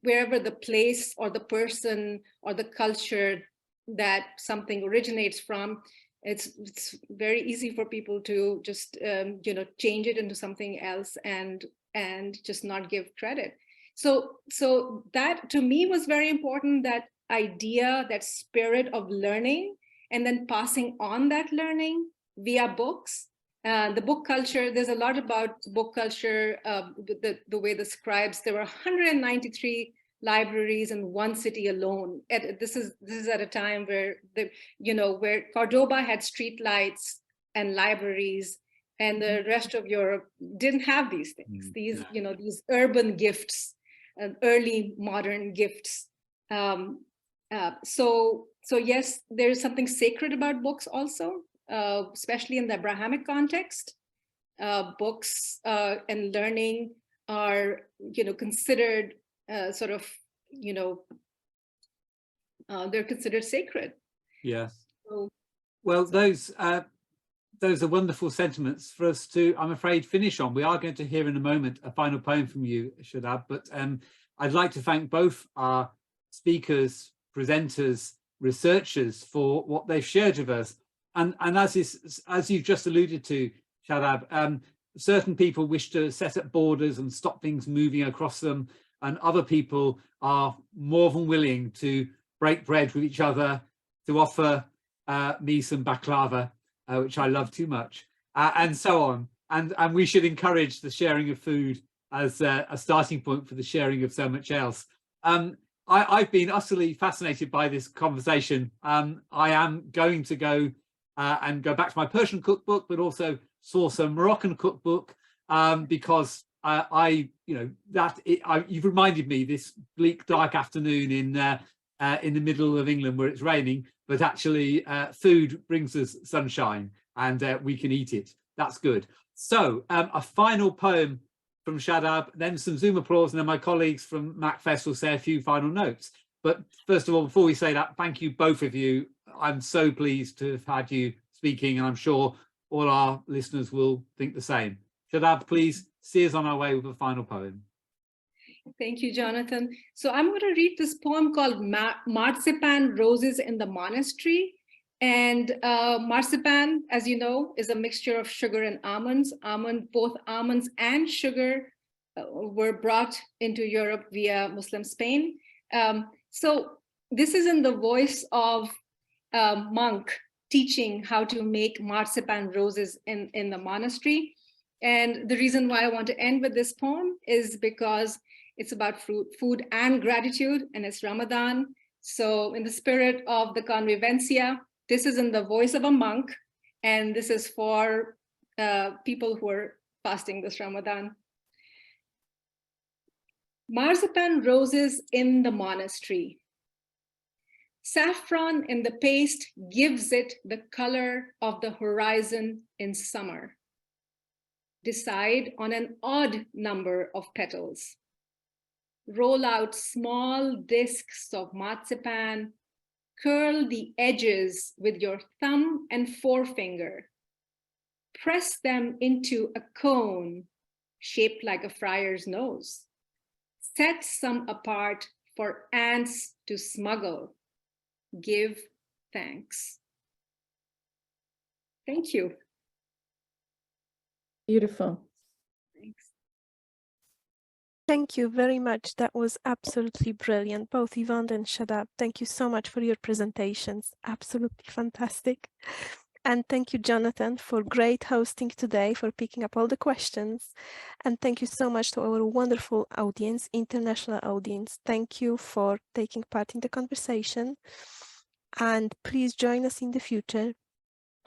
wherever the place or the person or the culture that something originates from, it's very easy for people to just change it into something else and just not give credit. So that to me was very important, that idea, that spirit of learning, and then passing on that learning via books. The book culture, there's a lot about book culture, the way the scribes, there were 193 libraries in one city alone. This is at a time where where Cordoba had street lights and libraries, and the rest of Europe didn't have these things. These these urban gifts, early modern gifts. So yes, there's something sacred about books also, especially in the Abrahamic context. Books and learning are considered sort of they're considered sacred. Yes. So, well, those are wonderful sentiments for us to, I'm afraid, finish on. We are going to hear in a moment a final poem from you, Shadab, but I'd like to thank both our speakers, presenters, researchers for what they've shared with us. And as you've just alluded to, Shadab, certain people wish to set up borders and stop things moving across them, and other people are more than willing to break bread with each other, to offer me some baklava, which I love too much, and so on. And we should encourage the sharing of food as a starting point for the sharing of so much else. I've been utterly fascinated by this conversation. I am going to go and go back to my Persian cookbook, but also source a Moroccan cookbook, because you've reminded me this bleak, dark afternoon in the middle of England where it's raining, but actually food brings us sunshine, and we can eat it. That's good. So a final poem from Shadab, then some Zoom applause, and then my colleagues from MACFEST will say a few final notes. But first of all, before we say that, thank you both of you. I'm so pleased to have had you speaking, and I'm sure all our listeners will think the same. Shadab, please steer us on our way with a final poem. Thank you, Jonathan. So I'm going to read this poem called Marzipan Roses in the Monastery. And marzipan, as you know, is a mixture of sugar and almonds. Both almonds and sugar were brought into Europe via Muslim Spain. So this is in the voice of a monk teaching how to make marzipan roses in the monastery. And the reason why I want to end with this poem is because it's about food and gratitude, and it's Ramadan. So in the spirit of the Convivencia, this is in the voice of a monk, and this is for people who are fasting this Ramadan. Marzipan roses in the monastery. Saffron in the paste gives it the color of the horizon in summer. Decide on an odd number of petals. Roll out small discs of marzipan. Curl the edges with your thumb and forefinger. Press them into a cone shaped like a friar's nose. Set some apart for ants to smuggle. Give thanks. Thank you. Beautiful. Thanks. Thank you very much. That was absolutely brilliant. Both Yvonne and Shadab, thank you so much for your presentations. Absolutely fantastic. And thank you, Jonathan, for great hosting today, for picking up all the questions. And thank you so much to our wonderful audience, international audience. Thank you for taking part in the conversation. And please join us in the future.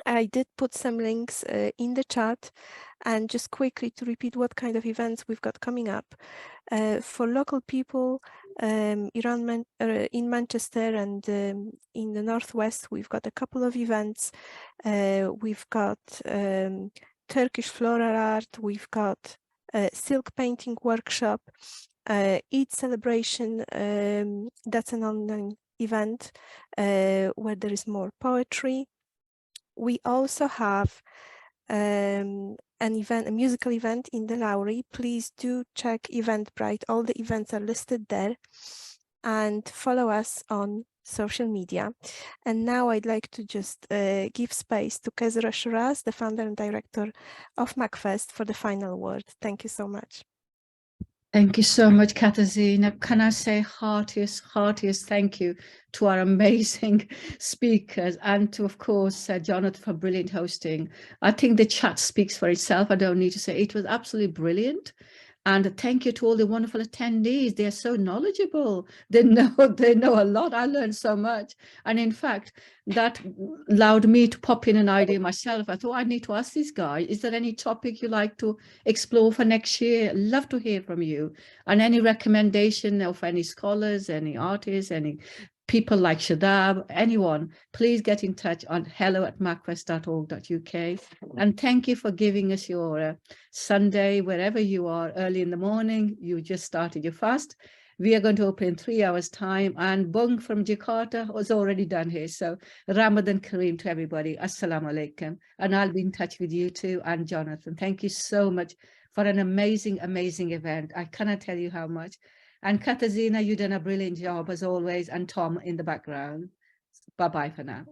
I did put some links in the chat, and just quickly to repeat what kind of events we've got coming up. For local people in Manchester and in the Northwest, we've got a couple of events. We've got Turkish floral art, we've got silk painting workshop, Eid celebration, that's an online event where there is more poetry. We also have an event, a musical event in the Lowry. Please do check Eventbrite. All the events are listed there, and follow us on social media. And now I'd like to just give space to Kezra Shiraz, the founder and director of MACFEST, for the final word. Thank you so much. Thank you so much, Katarzyna. Can I say heartiest thank you to our amazing speakers, and to, of course, Jonathan for brilliant hosting. I think the chat speaks for itself. I don't need to say it was absolutely brilliant. And thank you to all the wonderful attendees. They're so knowledgeable. They know a lot. I learned so much. And in fact, that allowed me to pop in an idea myself. I thought I need to ask this guy, is there any topic you like to explore for next year? Love to hear from you. And any recommendation of any scholars, any artists, any people like Shadab, anyone, please get in touch on hello@macfest.org.uk. And thank you for giving us your Sunday, wherever you are, early in the morning. You just started your fast. We are going to open in 3 hours' time, and Bung from Jakarta was already done here. So Ramadan Kareem to everybody. Assalamu alaikum. And I'll be in touch with you too, and Jonathan. Thank you so much for an amazing, amazing event. I cannot tell you how much. And Katarzyna, you've done a brilliant job as always, and Tom in the background. Bye-bye for now.